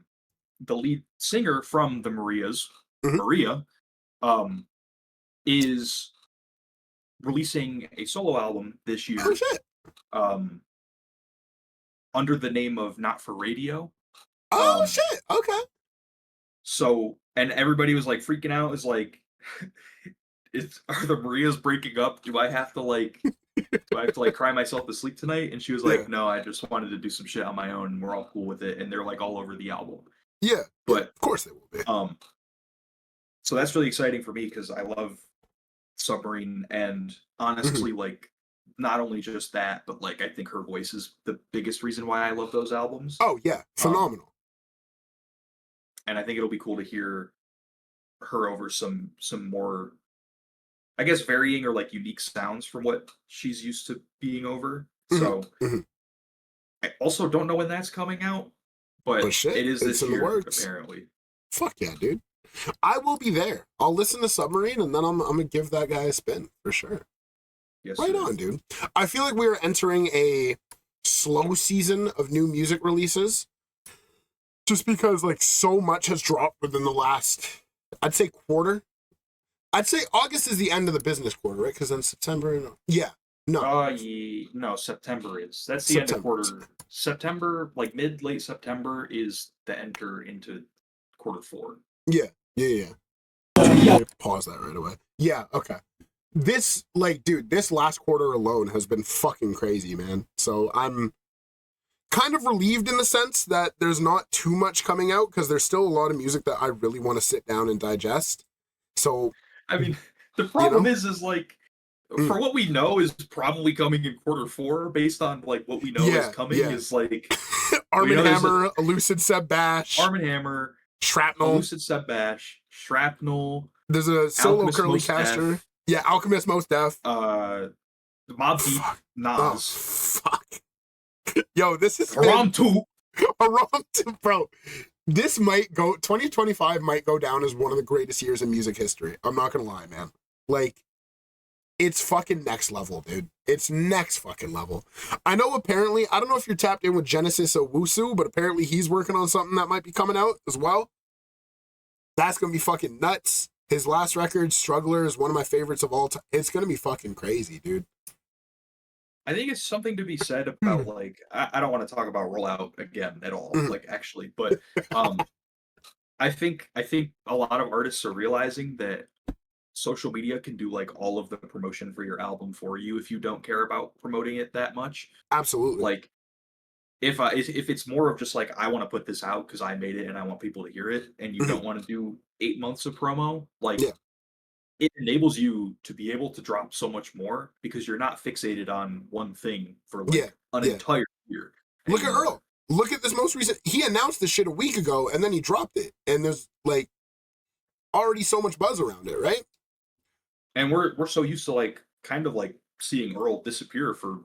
lead singer from the Marias, Maria, is releasing a solo album this year. Oh shit. Under the name of Not for Radio. Oh shit. Okay. So, and everybody was like freaking out. Is like, are the Marias breaking up? Do I have to cry myself to sleep tonight? And she was like, no, I just wanted to do some shit on my own, and we're all cool with it. And they're like all over the album. Yeah, but of course they will be. So that's really exciting for me because I love Submarine, and honestly, like, not only just that, but like I think her voice is the biggest reason why I love those albums. Oh yeah, phenomenal. And I think it'll be cool to hear her over some more, I guess, varying or like unique sounds from what she's used to being over. So I also don't know when that's coming out, but shit, it is this year apparently. Fuck yeah, dude. I will be there. I'll listen to Submarine and then I'm gonna give that guy a spin for sure. Yes, right on, dude. I feel like we're entering a slow season of new music releases. Just because like so much has dropped within the last, I'd say quarter. I'd say August is the end of the business quarter, right? Because then September, no, September is. That's the end of quarter. September, like late September, is the enter into quarter 4. Yeah. Pause that right away. Yeah, okay. This, like, dude, this last quarter alone has been fucking crazy, man. So I'm kind of relieved in the sense that there's not too much coming out because there's still a lot of music that I really want to sit down and digest. So, I mean, the problem is like, for what we know is probably coming in quarter 4, based on like what we know is coming is like Arm & Hammer, Elucid Seb Bash, Arm & Hammer, Shrapnel, Elucid Seb Bash, Shrapnel. There's a solo Alchemist Curly Most Caster. Def. Yeah, Alchemist Most Def. The Mob Deep, Nas. Oh, fuck. Yo, this is Haram 2. Haram 2, bro. This might go, 2025 might go down as one of the greatest years in music history. I'm not gonna lie, man. Like, it's fucking next level, dude. It's next fucking level. I know apparently, I don't know if you're tapped in with Genesis Owusu, but apparently he's working on something that might be coming out as well. That's gonna be fucking nuts. His last record, Struggler, is one of my favorites of all time. It's gonna be fucking crazy, dude. I think it's something to be said about like I don't want to talk about Rollout again at all, like actually, but I think a lot of artists are realizing that social media can do like all of the promotion for your album for you if you don't care about promoting it that much. Absolutely. Like if it's more of just like I want to put this out because I made it and I want people to hear it, and you don't want to do 8 months of promo, like it enables you to be able to drop so much more because you're not fixated on one thing for like an entire year. Look at Earl. Look at this most recent. He announced this shit a week ago and then he dropped it. And there's like already so much buzz around it, right? And we're so used to like kind of like seeing Earl disappear for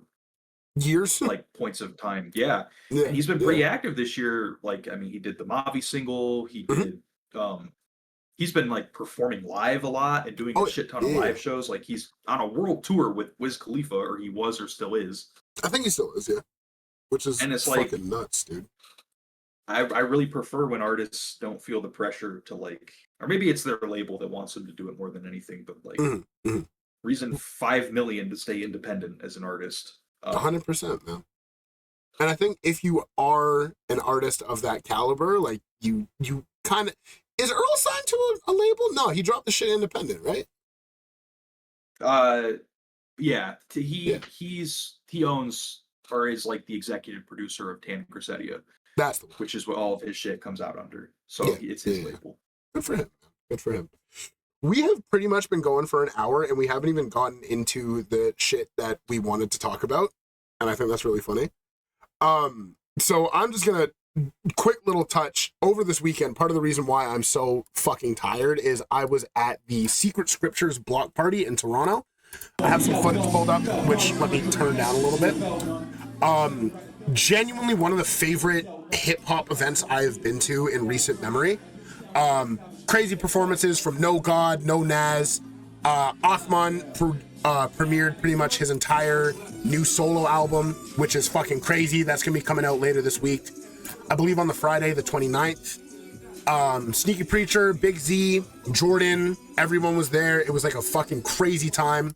years, like points of time. Yeah. And he's been pretty active this year. Like, I mean, he did the Mavi single. He did he's been like performing live a lot and doing a shit ton of live shows. Like he's on a world tour with Wiz Khalifa, or he was or still is. I think he still is, yeah. Which is and it's fucking like, nuts, dude. I really prefer when artists don't feel the pressure to like, or maybe it's their label that wants them to do it more than anything, but like reason 5 million to stay independent as an artist. 100%, man. And I think if you are an artist of that caliber, like you kind of, is Earl signed to a label? No, he dropped the shit independent, right? Yeah. He owns or is like the executive producer of Tan Grisetia. That's the one. Which is what all of his shit comes out under. So it's his label. Good for him. Good for him. We have pretty much been going for an hour and we haven't even gotten into the shit that we wanted to talk about. And I think that's really funny. So I'm just gonna quick little touch over this weekend. Part of the reason why I'm so fucking tired is I was at the Secret Scriptures block party in Toronto. I have some footage pulled up, which let me turn down a little bit. Genuinely one of the favorite hip hop events I have been to in recent memory. Crazy performances from No God, No Nas. Othman premiered pretty much his entire new solo album, which is fucking crazy. That's gonna be coming out later this week, I believe on the Friday the 29th. Sneaky Preacher, Big Z, Jordan, everyone was there. It was like a fucking crazy time.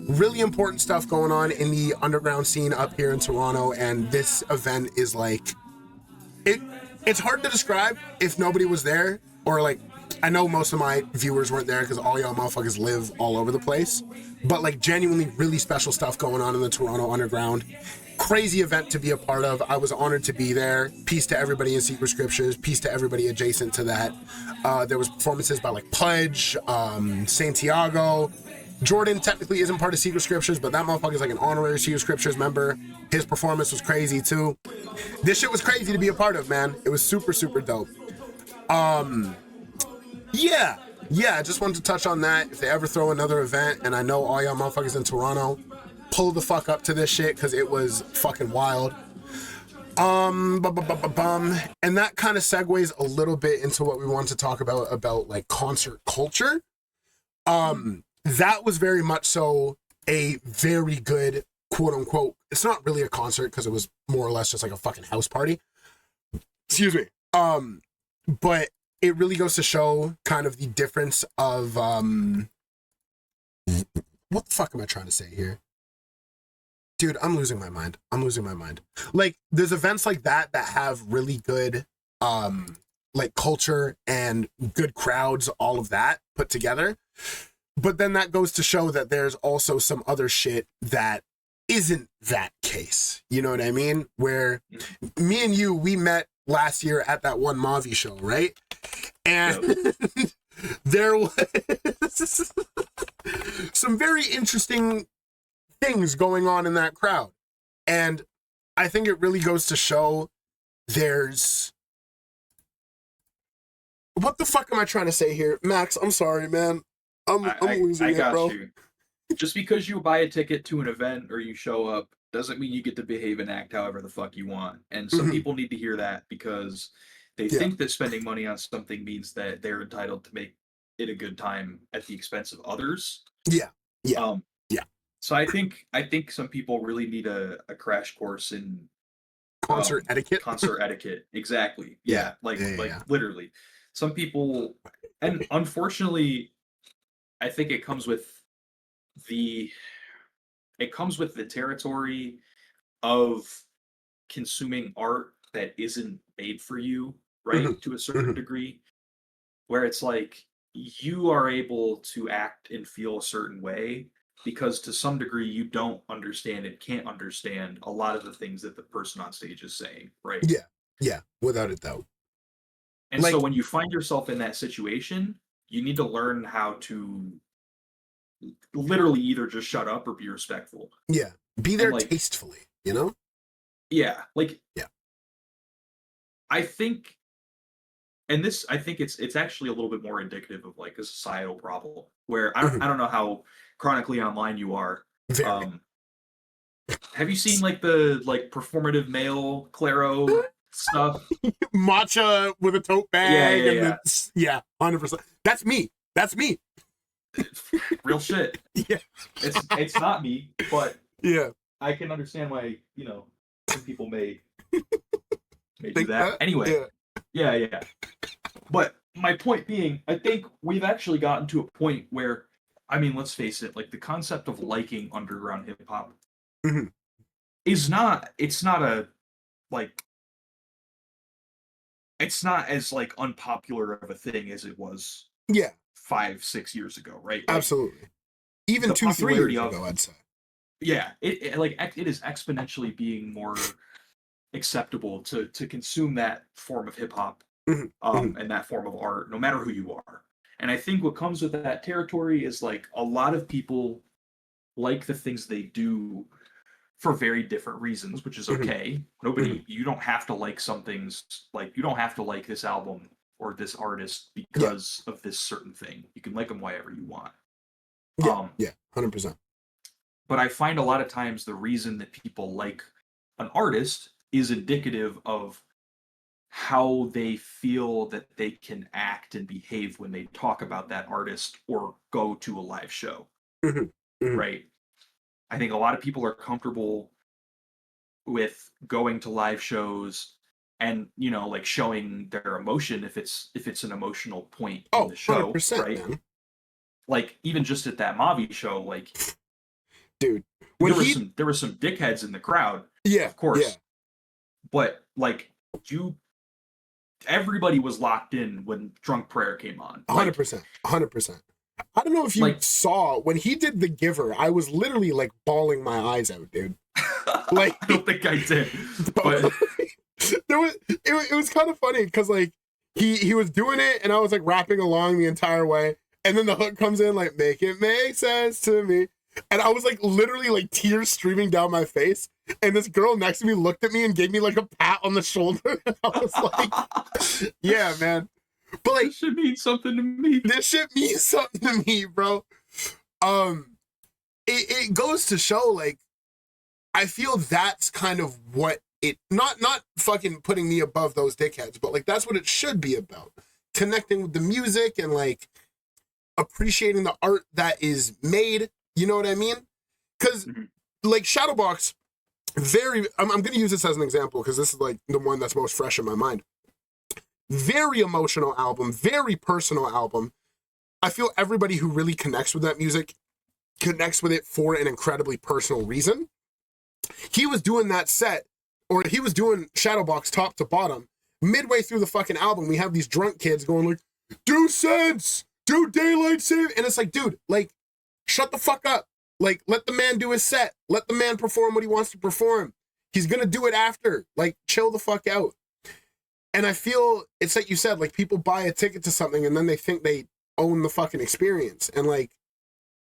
Really important stuff going on in the underground scene up here in Toronto, and this event is like it's hard to describe if nobody was there, or like I know most of my viewers weren't there because all y'all motherfuckers live all over the place, but like genuinely really special stuff going on in the Toronto underground. Crazy event to be a part of. I was honored to be there. Peace to everybody in Secret Scriptures. Peace to everybody adjacent to that. There was performances by like Pudge, Santiago. Jordan technically isn't part of Secret Scriptures, but that motherfucker's like an honorary Secret Scriptures member. His performance was crazy too. This shit was crazy to be a part of, man. It was super, super dope. Yeah, I just wanted to touch on that. If they ever throw another event, and I know all y'all motherfuckers in Toronto, pull the fuck up to this shit because it was fucking wild. And that kind of segues a little bit into what we want to talk about like concert culture. That was very much so a very good quote unquote. It's not really a concert because it was more or less just like a fucking house party. Excuse me. But it really goes to show kind of the difference of what the fuck am I trying to say here? Dude, I'm losing my mind. Like, there's events like that have really good like culture and good crowds, all of that put together. But then that goes to show that there's also some other shit that isn't that case. You know what I mean? Where me and you, we met last year at that one Mavi show, right? And there was some very interesting things going on in that crowd. And I think it really goes to show there's... What the fuck am I trying to say here? Max, I'm sorry, man. I'm losing it, bro. I got you. Just because you buy a ticket to an event or you show up doesn't mean you get to behave and act however the fuck you want. And some people need to hear that because they think that spending money on something means that they're entitled to make it a good time at the expense of others. Yeah. So I think some people really need a crash course in concert etiquette. Concert etiquette, exactly. Yeah, literally. Some people, and unfortunately, I think it comes with the territory of consuming art that isn't made for you, right? To a certain degree, where it's like you are able to act and feel a certain way because to some degree you don't understand and can't understand a lot of the things that the person on stage is saying, right? Yeah, without a doubt. And so when you find yourself in that situation, you need to learn how to literally either just shut up or be respectful. Yeah. Be there tastefully, you know? Yeah. Yeah. I think it's actually a little bit more indicative of like a societal problem where I don't know how chronically online you are. Have you seen like the performative male Claro stuff? Matcha with a tote bag. Yeah. 100%. That's me. Real shit. Yeah. It's not me, but yeah, I can understand why, some people may do that. Anyway. Yeah. But my point being, I think we've actually gotten to a point where, I mean, let's face it, like the concept of liking underground hip hop it's not as like unpopular of a thing as it was 5-6 years ago, right? Like, absolutely. Even 2-3 years ago, I'd say. Yeah, it is exponentially being more acceptable to consume that form of hip hop and that form of art, no matter who you are. And I think what comes with that territory is like a lot of people like the things they do for very different reasons, which is okay. You don't have to like something's like, you don't have to like this album or this artist because of this certain thing. You can like them wherever you want. Yeah, 100%. But I find a lot of times the reason that people like an artist is indicative of how they feel that they can act and behave when they talk about that artist or go to a live show. Right? I think a lot of people are comfortable with going to live shows and, you know, like showing their emotion if it's an emotional point in the show, 100%, right? man. Like even just at that Mavi show, like, dude, there were some dickheads in the crowd, of course, but like everybody was locked in when Drunk Prayer came on. 100%. I don't know if you saw when he did The Giver, I was literally like bawling my eyes out, dude. Like, I don't think I did, but it was kind of funny because like he was doing it and I was like rapping along the entire way, and then the hook comes in like, make it make sense to me, and I was like literally like tears streaming down my face, and this girl next to me looked at me and gave me like a pat on the shoulder, and I was like, yeah, man. But like, this shit means something to me. This shit means something to me, bro. It goes to show, like, I feel that's kind of what it, not fucking putting me above those dickheads, but like that's what it should be about. Connecting with the music and like appreciating the art that is made. You know what I mean? Because like Shadowbox, I'm going to use this as an example because this is like the one that's most fresh in my mind. Very emotional album, very personal album. I feel everybody who really connects with that music connects with it for an incredibly personal reason. He was doing that set, or he was doing Shadowbox top to bottom. Midway through the fucking album, we have these drunk kids going like, do sense, do daylight save. And it's like, dude, like, shut the fuck up. Like, let the man do his set. Let the man perform what he wants to perform. He's gonna do it after. Like, chill the fuck out. And I feel it's like you said, like people buy a ticket to something and then they think they own the fucking experience. And like,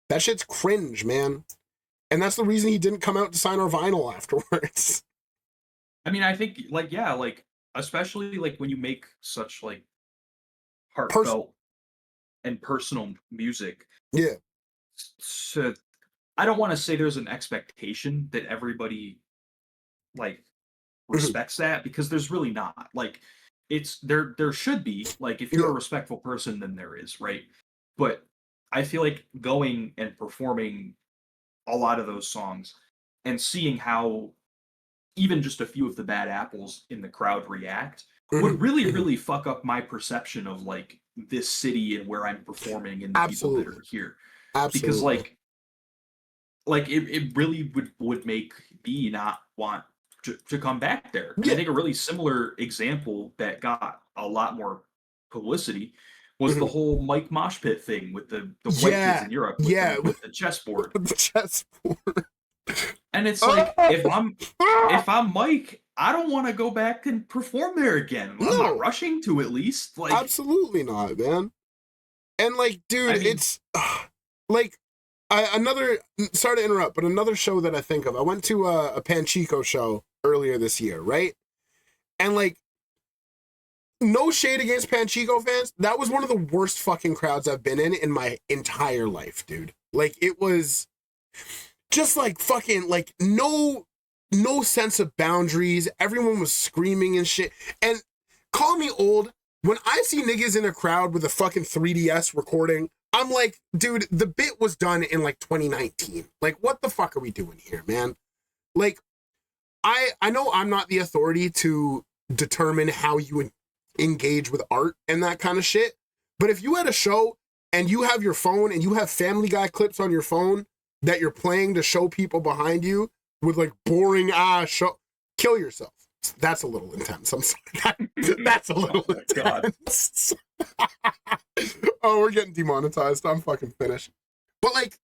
that shit's cringe, man. And that's the reason he didn't come out to sign our vinyl afterwards. I mean, I think like, yeah, like, especially like when you make such like heartfelt and personal music. Yeah. So I don't want to say there's an expectation that everybody like respects that, because there's really not. Like, it's there should be, like, if you're a respectful person, then there is, right? But I feel like going and performing a lot of those songs and seeing how even just a few of the bad apples in the crowd react would really fuck up my perception of like this city and where I'm performing and the people that are here. Because like it really would make me not want to come back there. I think a really similar example that got a lot more publicity was the whole Mike Mosh Pit thing with the white kids in Europe with the chessboard. The chessboard. And it's like, if I'm Mike, I don't want to go back and perform there again. I'm not rushing to, at least. Like, absolutely not, man. And like, dude, I mean, it's like sorry to interrupt, but another show that I think of, I went to a Panchico show earlier this year, right? And like, no shade against Panchico fans, that was one of the worst fucking crowds I've been in my entire life, dude. Like, it was just like fucking like no sense of boundaries. Everyone was screaming and shit. And call me old, when I see niggas in a crowd with a fucking 3DS recording, I'm like, dude, the bit was done in like 2019. Like, what the fuck are we doing here, man? Like, I know I'm not the authority to determine how you engage with art and that kind of shit, but if you had a show and you have your phone and you have Family Guy clips on your phone that you're playing to show people behind you with like boring ass show, kill yourself. That's a little intense. I'm sorry. That's a little intense. Oh, we're getting demonetized. I'm fucking finished. But like,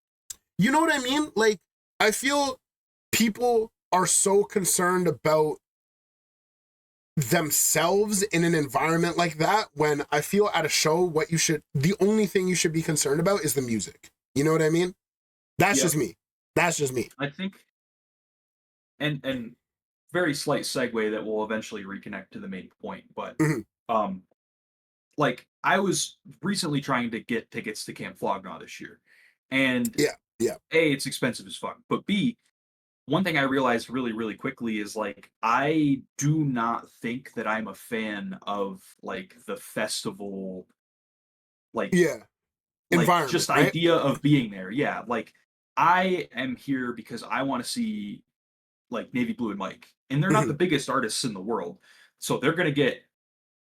you know what I mean? Like, I feel people are so concerned about themselves in an environment like that, when I feel at a show, the only thing you should be concerned about is the music. You know what I mean? That's just me. That's just me. I think and very slight segue that will eventually reconnect to the main point, but Mhm. like I was recently trying to get tickets to Camp Flog Gnaw this year, and Yeah, yeah. A, it's expensive as fuck, but B, one thing I realized really, really quickly is like I do not think that I'm a fan of like the festival, like Yeah. Environment, just right? idea of being there. Yeah, like I am here because I want to see like Navy Blue and Mike, and they're not the Mhm. biggest artists in the world, so they're gonna get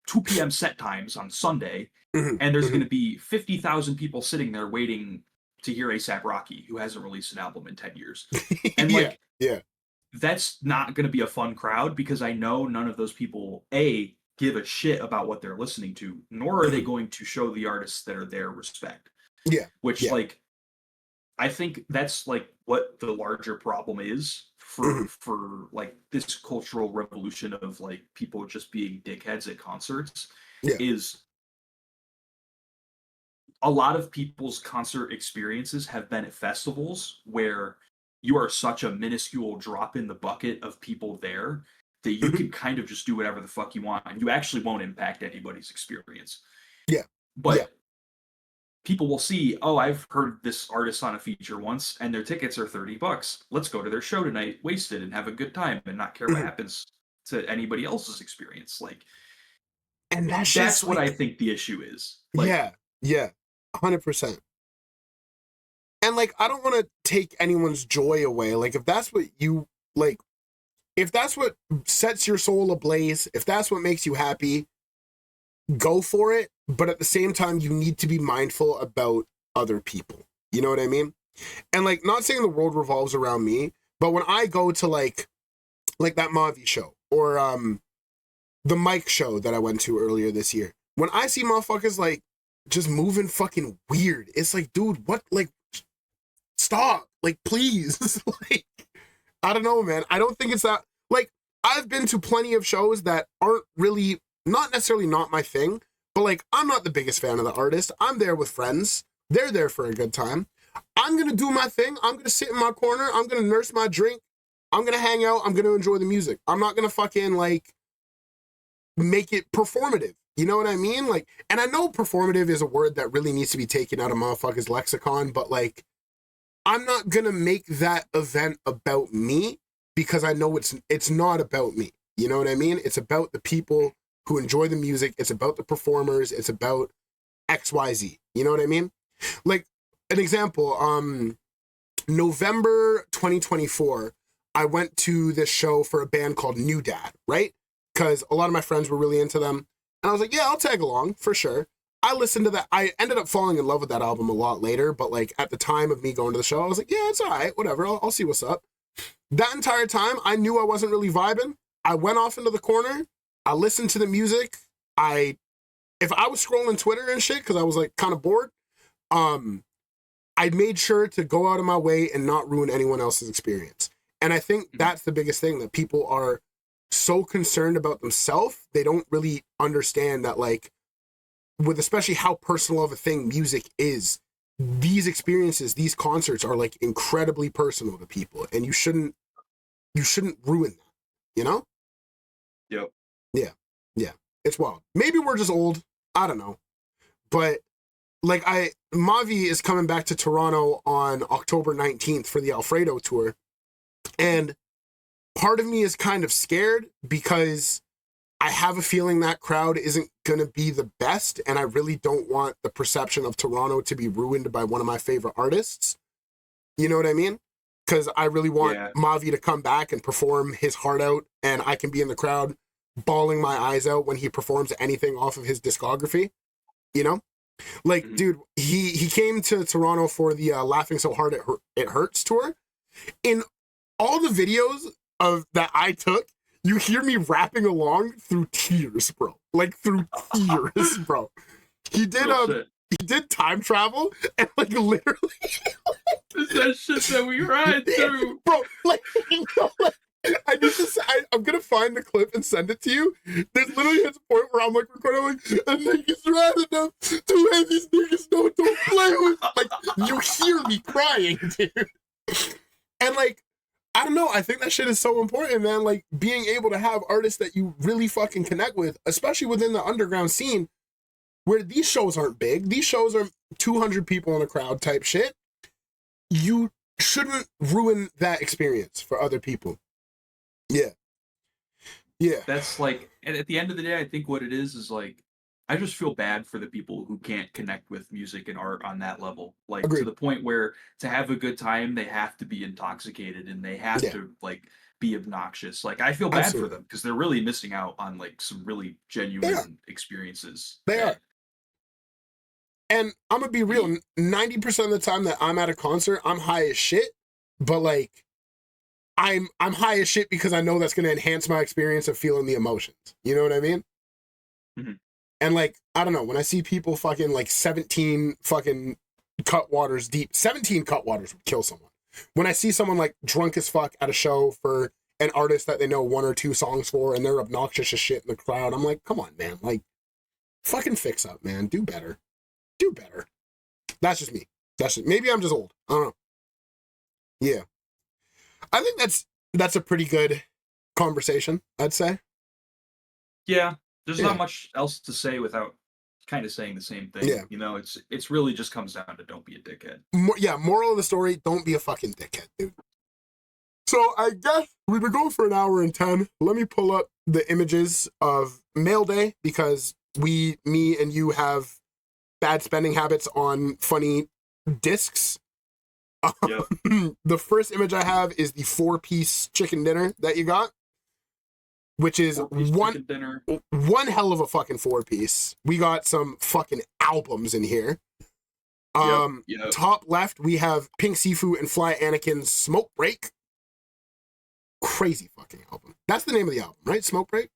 2 p.m. set times on Sunday, Mhm. and there's Mhm. gonna be 50,000 people sitting there waiting to hear ASAP Rocky, who hasn't released an album in 10 years, and Yeah, like yeah. that's not going to be a fun crowd because I know none of those people a give a shit about what they're listening to, nor are they Mhm. going to show the artists that are there respect. Yeah, Which yeah. like I think that's like what the larger problem is Mhm. for like this cultural revolution of like people just being dickheads at concerts Yeah. is a lot of people's concert experiences have been at festivals where you are such a minuscule drop in the bucket of people there that you Mhm. can kind of just do whatever the fuck you want and you actually won't impact anybody's experience. Yeah, yeah. But people will see, oh, I've heard this artist on a feature once and their tickets are $30. Let's go to their show tonight, waste it and have a good time and not care what Mhm. happens to anybody else's experience. Like And that's just that's what I like, think the issue is. Like yeah, yeah. 100%. And like, I don't want to take anyone's joy away. Like, if that's what you like, if that's what sets your soul ablaze, if that's what makes you happy, go for it. But at the same time, you need to be mindful about other people. You know what I mean? And like, not saying the world revolves around me, but when I go to like that Mavi show or the Mike show that I went to earlier this year, when I see motherfuckers like just moving fucking weird, it's like, dude, what? Like, stop, like, please. Like, I don't know, man. I don't think it's that. Like, I've been to plenty of shows that aren't really, not necessarily not my thing, but like, I'm not the biggest fan of the artist. I'm there with friends. They're there for a good time. I'm gonna do my thing. I'm gonna sit in my corner. I'm gonna nurse my drink. I'm gonna hang out. I'm gonna enjoy the music. I'm not gonna fucking like make it performative. You know what I mean? Like, and I know performative is a word that really needs to be taken out of motherfuckers' lexicon, but like, I'm not gonna make that event about me because I know it's not about me. You know what I mean? It's about the people who enjoy the music. It's about the performers. It's about XYZ. You know what I mean? Like an example, November 2024, I went to this show for a band called New Dad, right? Because a lot of my friends were really into them. And I was like, yeah, I'll tag along for sure. I listened to that. I ended up falling in love with that album a lot later, but like at the time of me going to the show, I was like, yeah, it's all right, whatever. I'll see what's up. That entire time, I knew I wasn't really vibing. I went off into the corner. I listened to the music. If I was scrolling Twitter and shit, because I was like kind of bored, I made sure to go out of my way and not ruin anyone else's experience. And I think that's the biggest thing, that people are so concerned about themselves, they don't really understand that, like, with especially how personal of a thing music is, these experiences, these concerts are like incredibly personal to people, and you shouldn't ruin that, you know? Yep. Yeah. Yeah. It's wild. Maybe we're just old. I don't know. But like Mavi is coming back to Toronto on October 19th for the Alfredo tour. And part of me is kind of scared because I have a feeling that crowd isn't going to be the best. And I really don't want the perception of Toronto to be ruined by one of my favorite artists. You know what I mean? Because I really want Mavi to come back and perform his heart out, and I can be in the crowd bawling my eyes out when he performs anything off of his discography. You know? Like, dude, he came to Toronto for the Laughing So Hard It Hurts tour. In all the videos of that I took, you hear me rapping along through tears, bro. Like, through tears, bro. He did Time Travel, and like literally it's that shit that we ride through, bro. Like, I need to say, I'm gonna find the clip and send it to you. There's literally a point where I'm like recording, like, a niggas riding up to have these niggas don't play with. Like, you hear me crying, dude. And like, I don't know. I think that shit is so important, man. Like being able to have artists that you really fucking connect with, especially within the underground scene, where these shows aren't big. These shows are 200 people in a crowd type shit. You shouldn't ruin that experience for other people. Yeah. Yeah. That's like, and at the end of the day, I think what it is like, I just feel bad for the people who can't connect with music and art on that level. Like Agreed. to the point where to have a good time, they have to be intoxicated and they have to like be obnoxious. Like I feel bad Absolutely. for them because they're really missing out on like some really genuine experiences. They are. And I'm gonna be real, 90% of the time that I'm at a concert, I'm high as shit, but like I'm high as shit because I know that's gonna enhance my experience of feeling the emotions. You know what I mean? Mm-hmm. And like, I don't know, when I see people fucking like 17 fucking cutwaters deep, 17 cutwaters would kill someone. When I see someone like drunk as fuck at a show for an artist that they know 1 or 2 songs for and they're obnoxious as shit in the crowd, I'm like, come on, man. Like, fucking fix up, man. Do better. Do better. That's just me. Maybe I'm just old. I don't know. Yeah. I think that's a pretty good conversation, I'd say. Yeah. There's not much else to say without kind of saying the same thing. Yeah. You know, it's really just comes down to don't be a dickhead. Moral of the story, don't be a fucking dickhead, dude. So I guess we've been going for an hour and 10. Let me pull up the images of Mail Day because me and you have bad spending habits on funny discs. Yep. The first image I have is the 4-piece chicken dinner that you got, which is one hell of a fucking 4-piece. We got some fucking albums in here. Yep. Top left, we have Pink Sifu and Fly Anakin's Smoke Break. Crazy fucking album. That's the name of the album, right? Smoke Break?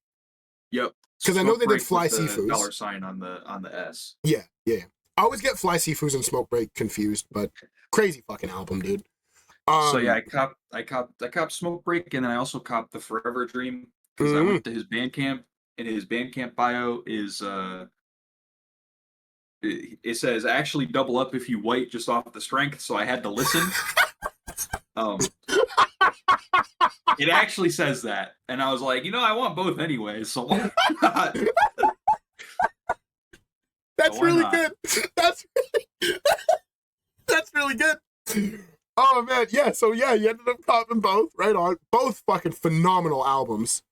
Yep. Because I know they did Fly Sifu's. $sign on the S. Yeah. I always get Fly Sifu's and Smoke Break confused, but crazy fucking album, dude. So yeah, I copped Smoke Break, and then I also copped the Forever Dream because I went to his Bandcamp, and his Bandcamp bio is it says actually double up if you white just off the strength, so I had to listen. It actually says that, and I was like, I want both anyway, so why not? That's really good. That's really good. Oh man, yeah. So yeah, you ended up copping both. Right on. Both fucking phenomenal albums.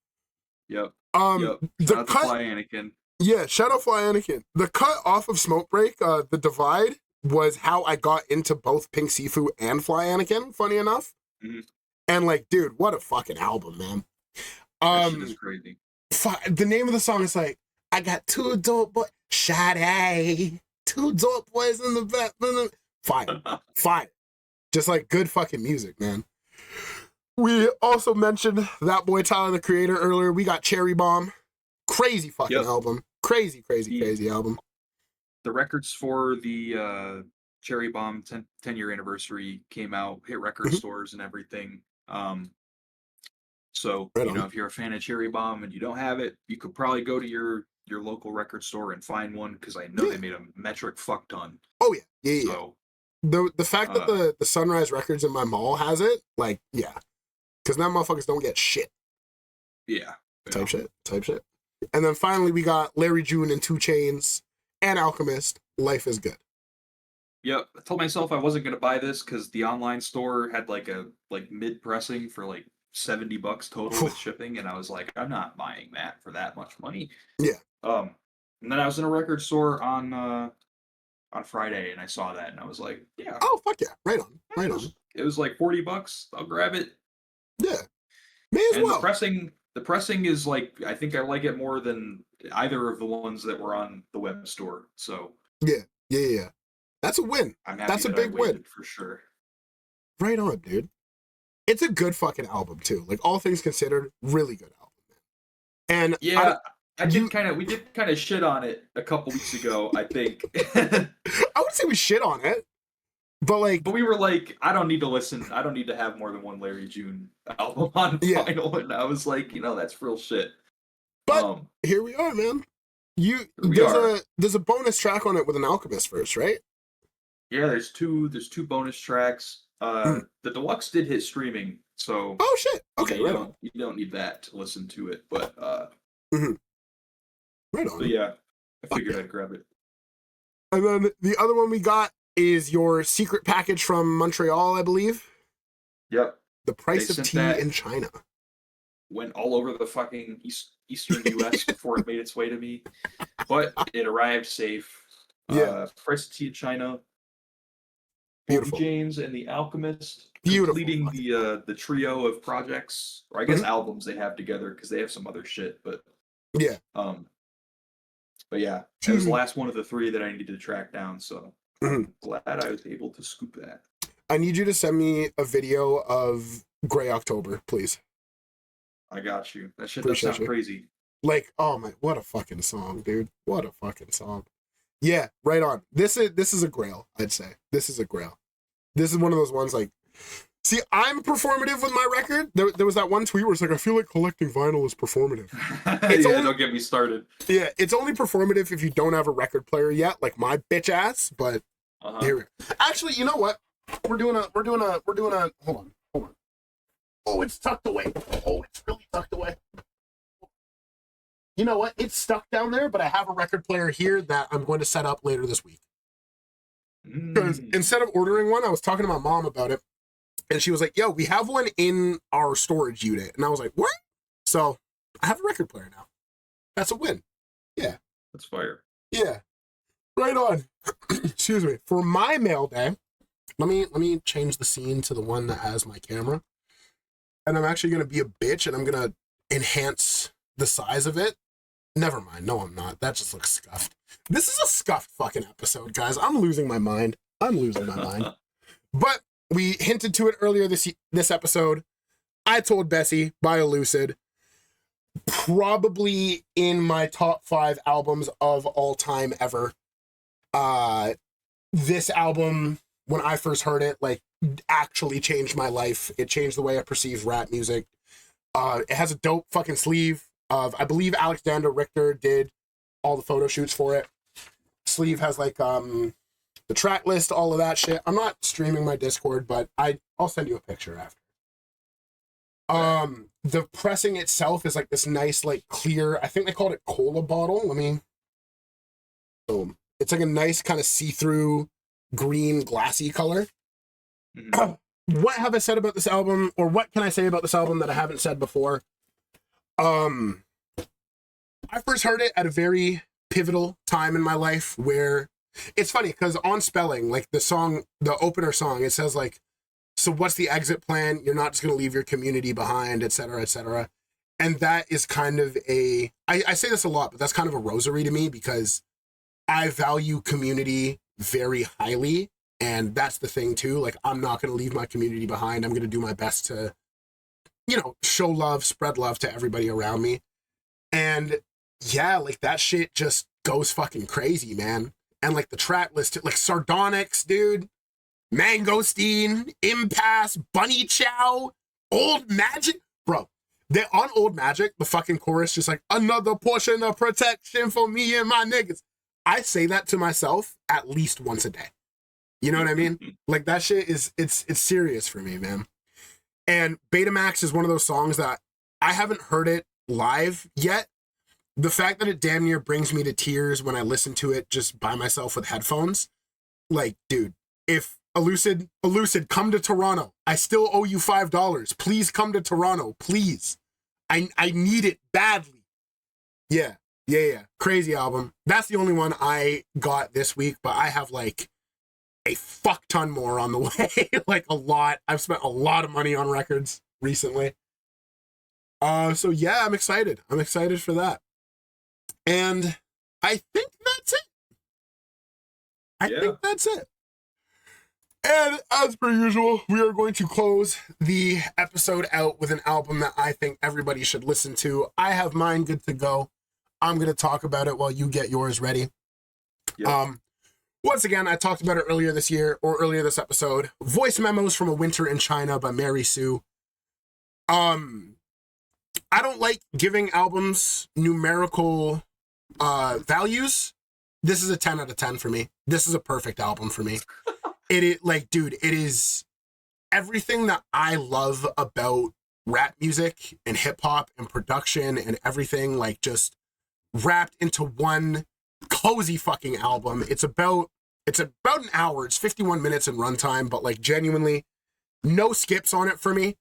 Yep. The cut, Fly Anakin. Yeah, shout out Fly Anakin. The cut off of Smoke Break, The Divide, was how I got into both Pink Sifu and Fly Anakin. Funny enough. Mm-hmm. And like, dude, what a fucking album, man. That shit is crazy. The name of the song is like, I got 2 dope boys, Sade, 2 dope boys in the back. Fire. Just like good fucking music, man. We also mentioned That Boy Tyler, the Creator, earlier. We got Cherry Bomb. Crazy fucking album. Crazy album. The records for the Cherry Bomb 10-year anniversary came out, hit record stores and everything. So, if you're a fan of Cherry Bomb and you don't have it, you could probably go to your local record store and find one because I know they made a metric fuck ton. Oh, yeah. So, the fact that the Sunrise Records in my mall has it, like, yeah. Because now motherfuckers don't get shit. Yeah. Type shit. And then finally we got Larry June and 2 Chainz and Alchemist, Life is Good. Yep. I told myself I wasn't going to buy this because the online store had like mid-pressing for like $70 total with shipping. And I was like, I'm not buying that for that much money. Yeah. And then I was in a record store on Friday and I saw that and I was like, yeah. Oh, fuck yeah. Right on. It was like $40. I'll grab it. Yeah. May as well. The pressing is like, I think I like it more than either of the ones that were on the web store. So yeah. That's a win. That's a big win for sure. Right on, dude. It's a good fucking album too. Like all things considered, really good album. Man. And yeah, we did kind of shit on it a couple weeks ago, I think. I would say we shit on it. But we were like, I don't need to listen. I don't need to have more than one Larry June album on vinyl. And I was like, that's real shit. But here we are, man. There's a bonus track on it with an Alchemist verse, right? Yeah, there's two bonus tracks. The deluxe did hit streaming, so Oh shit. Okay, you right on. don't need that to listen to it, but Mhm. Right on. so yeah, I Fuck figured yeah. I'd grab it. And then the other one we got is your secret package from Montreal, I believe. Yep, The they price of sent tea in that. China. Went all over the fucking eastern U.S. before it made its way to me, but it arrived safe. Yeah. Price of Tea in China, Bolton Beautiful. James and the Alchemist, Beautiful. completing the trio of projects, or I guess albums they have together because they have some other shit, but Yeah. but yeah, it was the last one of the three that I needed to track down, so I'm glad I was able to scoop that. I need you to send me a video of Grey October, please. I got you. That shit Appreciate does sound you. crazy. Like, oh my, what a fucking song, dude. What a fucking song. Yeah, right on. This is a grail, I'd say. This is a grail. This is one of those ones like, see, I'm performative with my record. There was that one tweet where it's like, I feel like collecting vinyl is performative. Don't get me started. Yeah, it's only performative if you don't have a record player yet, like my bitch ass, but here we go. Actually, you know what? We're doing a hold on. Oh, it's tucked away. Oh, it's really tucked away. You know what? It's stuck down there, but I have a record player here that I'm going to set up later this week. Because instead of ordering one, I was talking to my mom about it, and she was like, yo, we have one in our storage unit. And I was like, what? So I have a record player now. That's a win. Yeah. That's fire. Yeah. Right on. Excuse me. For my mail day, let me change the scene to the one that has my camera. And I'm actually going to be a bitch, and I'm going to enhance the size of it. Never mind. No, I'm not. That just looks scuffed. This is a scuffed fucking episode, guys. I'm losing my mind. But we hinted to it earlier this episode. I told Bessie, Lucid, probably in my top 5 albums of all time ever. This album, when I first heard it, like, actually changed my life. It changed the way I perceive rap music. It has a dope fucking sleeve. I believe Alexander Richter did all the photo shoots for it. Sleeve has like the track list, all of that shit. I'm not streaming my Discord, but I'll send you a picture after. The pressing itself is like this nice, like clear, I think they called it cola bottle. Boom. It's like a nice kind of see-through green glassy color. What have I said about this album, or what can I say about this album that I haven't said before? I first heard it at a very pivotal time in my life where it's funny because on Spelling, like the opener song, it says like, so what's the exit plan? You're not just going to leave your community behind, et cetera, et cetera. And that is kind of I say this a lot, but that's kind of a rosary to me because I value community very highly. And that's the thing too. Like, I'm not going to leave my community behind. I'm going to do my best to, show love, spread love to everybody around me. And yeah, like that shit just goes fucking crazy, man. And like the track list, like Sardonyx, dude, Mangosteen, Impasse, Bunny Chow, Old Magic. Bro, on Old Magic, the fucking chorus just like, another portion of protection for me and my niggas. I say that to myself at least once a day. You know what I mean? Like that shit it's serious for me, man. And Betamax is one of those songs that I haven't heard it live yet. The fact that it damn near brings me to tears when I listen to it just by myself with headphones. Like, dude, if Elucid, come to Toronto. I still owe you $5. Please come to Toronto, please. I need it badly. Yeah. Crazy album. That's the only one I got this week, but I have like a fuck ton more on the way. Like a lot. I've spent a lot of money on records recently. So yeah, I'm excited. I'm excited for that. And I think that's it. I think that's it. And as per usual, we are going to close the episode out with an album that I think everybody should listen to. I have mine good to go. I'm going to talk about it while you get yours ready. Yep. Once again, I talked about it earlier this episode. Voice Memos from a Winter in China by Mary Sue. I don't like giving albums numerical values. This is a 10 out of 10 for me. This is a perfect album for me. It is like, dude, it is everything that I love about rap music and hip hop and production and everything, like, just wrapped into one cozy fucking album. It's about an hour. It's 51 minutes in runtime, but like genuinely no skips on it for me.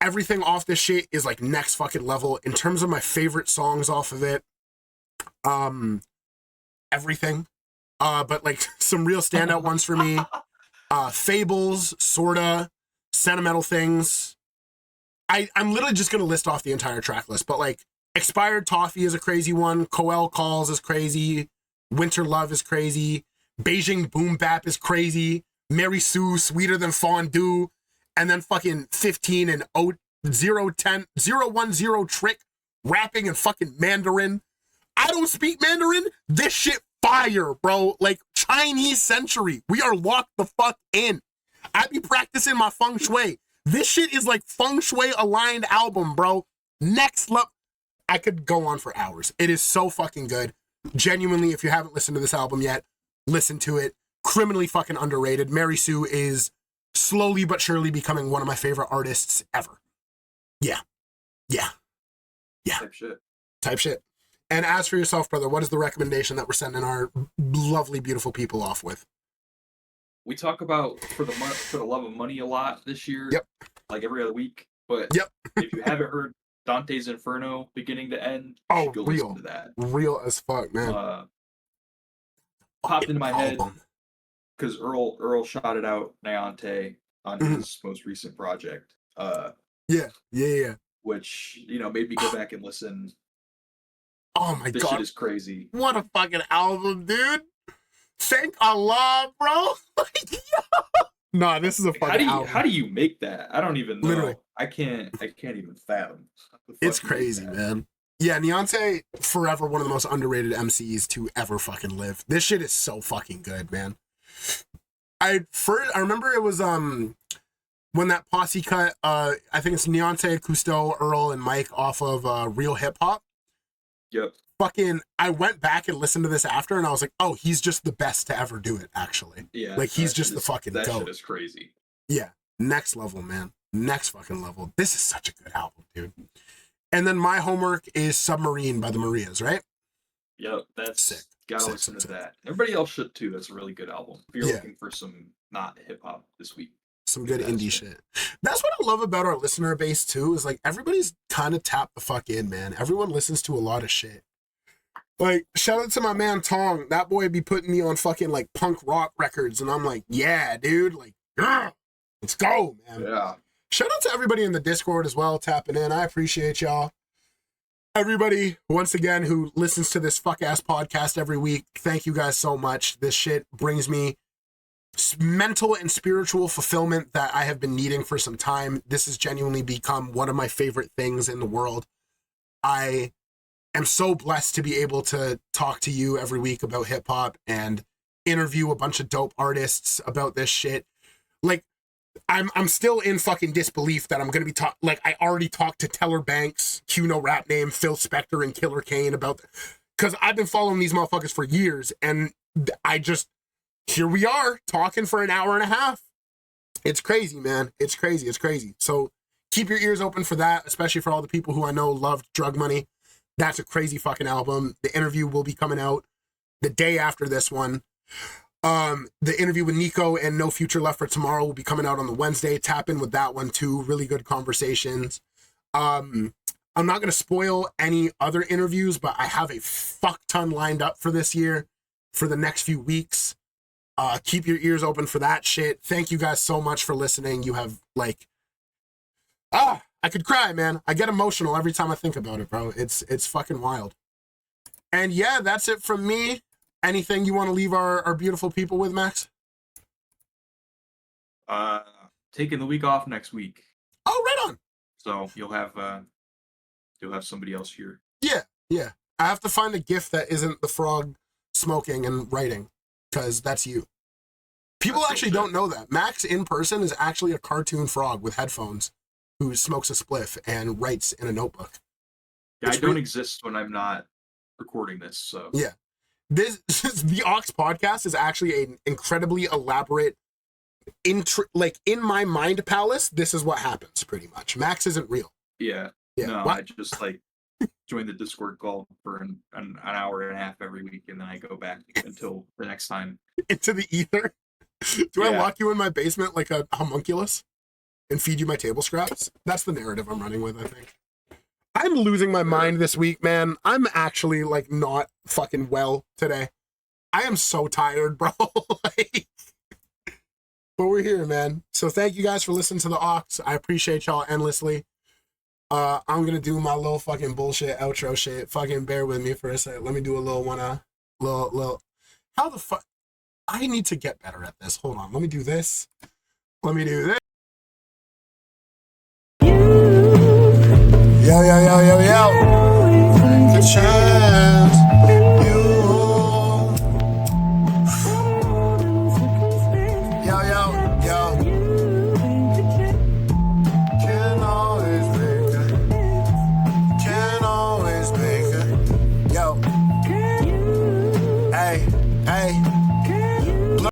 Everything off this shit is like next fucking level. In terms of my favorite songs off of it, everything. But like some real standout ones for me. Fables, Sorta, Sentimental Things. I'm literally just gonna list off the entire track list, but like Expired Toffee is a crazy one. Coel Calls is crazy. Winter Love is crazy. Beijing Boom Bap is crazy. Mary Sue, Sweeter Than Fondue. And then fucking 15 and 010 Trick rapping in fucking Mandarin. I don't speak Mandarin. This shit fire, bro. Like Chinese century. We are locked the fuck in. I be practicing my feng shui. This shit is like feng shui aligned album, bro. Next level. I could go on for hours. It is so fucking good. Genuinely, if you haven't listened to this album yet, listen to it. Criminally fucking underrated. Mary Sue is slowly but surely becoming one of my favorite artists ever. Yeah. Type shit. And as for yourself, brother, what is the recommendation that we're sending our lovely, beautiful people off with? We talk about For the Love of Money a lot this year. Yep. Like every other week. But if you haven't heard Dante's Inferno beginning to end, you should go listen to that. Real as fuck, man. Popped into my head because Earl shouted out Niante on his most recent project. Yeah. Which, made me go back and listen. Oh my god. This shit is crazy. What a fucking album, dude. Thank Allah, bro. Nah, this is a fucking album. How do you make that? I don't even know. Literally. I can't even fathom. It's crazy, man. Yeah, Niante, forever one of the most underrated MCs to ever fucking live. This shit is so fucking good, man. I remember it was when that posse cut, I think it's Niante, Cousteau, Earl, and Mike off of Real Hip Hop. Yep. Fucking, I went back and listened to this after, and I was like, oh, he's just the best to ever do it, actually. Yeah. Like, he's just the fucking goat. That shit is crazy. Yeah. Next level, man. Next fucking level. This is such a good album, dude. And then my homework is Submarine by the Marias, right? Yep, that's sick. Gotta listen to that. Everybody else should too. That's a really good album. If you're looking for some not hip hop this week. Some good indie shit. That's what I love about our listener base too, is like everybody's kind of tapped the fuck in, man. Everyone listens to a lot of shit. Like, shout out to my man Tong. That boy be putting me on fucking like punk rock records, and I'm like, yeah, dude, like, let's go, man. Yeah. Shout out to everybody in the Discord as well, tapping in. I appreciate y'all. Everybody, once again, who listens to this fuck-ass podcast every week, thank you guys so much. This shit brings me mental and spiritual fulfillment that I have been needing for some time. This has genuinely become one of my favorite things in the world. I am so blessed to be able to talk to you every week about hip-hop and interview a bunch of dope artists about this shit. Like, I'm still in fucking disbelief that I'm gonna be like, I already talked to Teller Banks, Q No Rap Name, Phil Spector, and Killer Kane about, because I've been following these motherfuckers for years, and here we are talking for an hour and a half. It's crazy, man. It's crazy. So keep your ears open for that, especially for all the people who I know loved Drug Money. That's a crazy fucking album. The interview will be coming out the day after this one. The interview with Nico and No Future Left for Tomorrow will be coming out on the Wednesday. Tap in with that one too. Really good conversations. I'm not going to spoil any other interviews, but I have a fuck ton lined up for this year, for the next few weeks. Keep your ears open for that shit. Thank you guys so much for listening. You have like, I could cry, man. I get emotional every time I think about it, bro. It's fucking wild. And yeah, that's it from me. Anything you want to leave our beautiful people with, Max? Taking the week off next week. Oh, right on. So you'll have somebody else here. Yeah. I have to find a gift that isn't the frog smoking and writing, because that's you. People actually don't know that. Max in person is actually a cartoon frog with headphones who smokes a spliff and writes in a notebook. Yeah, I don't exist when I'm not recording this, so. Yeah. The Aux Podcast is actually an incredibly elaborate like in my mind palace, this is what happens pretty much. Max isn't real. Yeah. No, What? I just like join the Discord call for an hour and a half every week, and then I go back until the next time. Into the ether. Do I lock you in my basement like a homunculus and feed you my table scraps? That's the narrative I'm running with, I think. I'm losing my mind this week, man. I'm actually like not fucking well today. I am so tired, bro. Like, but we're here, man. So thank you guys for listening to the Aux. I appreciate y'all endlessly. I'm gonna do my little fucking bullshit outro shit. Fucking bear with me for a second. Let me do a little little. How the fuck? I need to get better at this. Hold on. Let me do this. Let me do this. Yo, yo, yo, yo, yo. Good chance. Yo, yo, yo.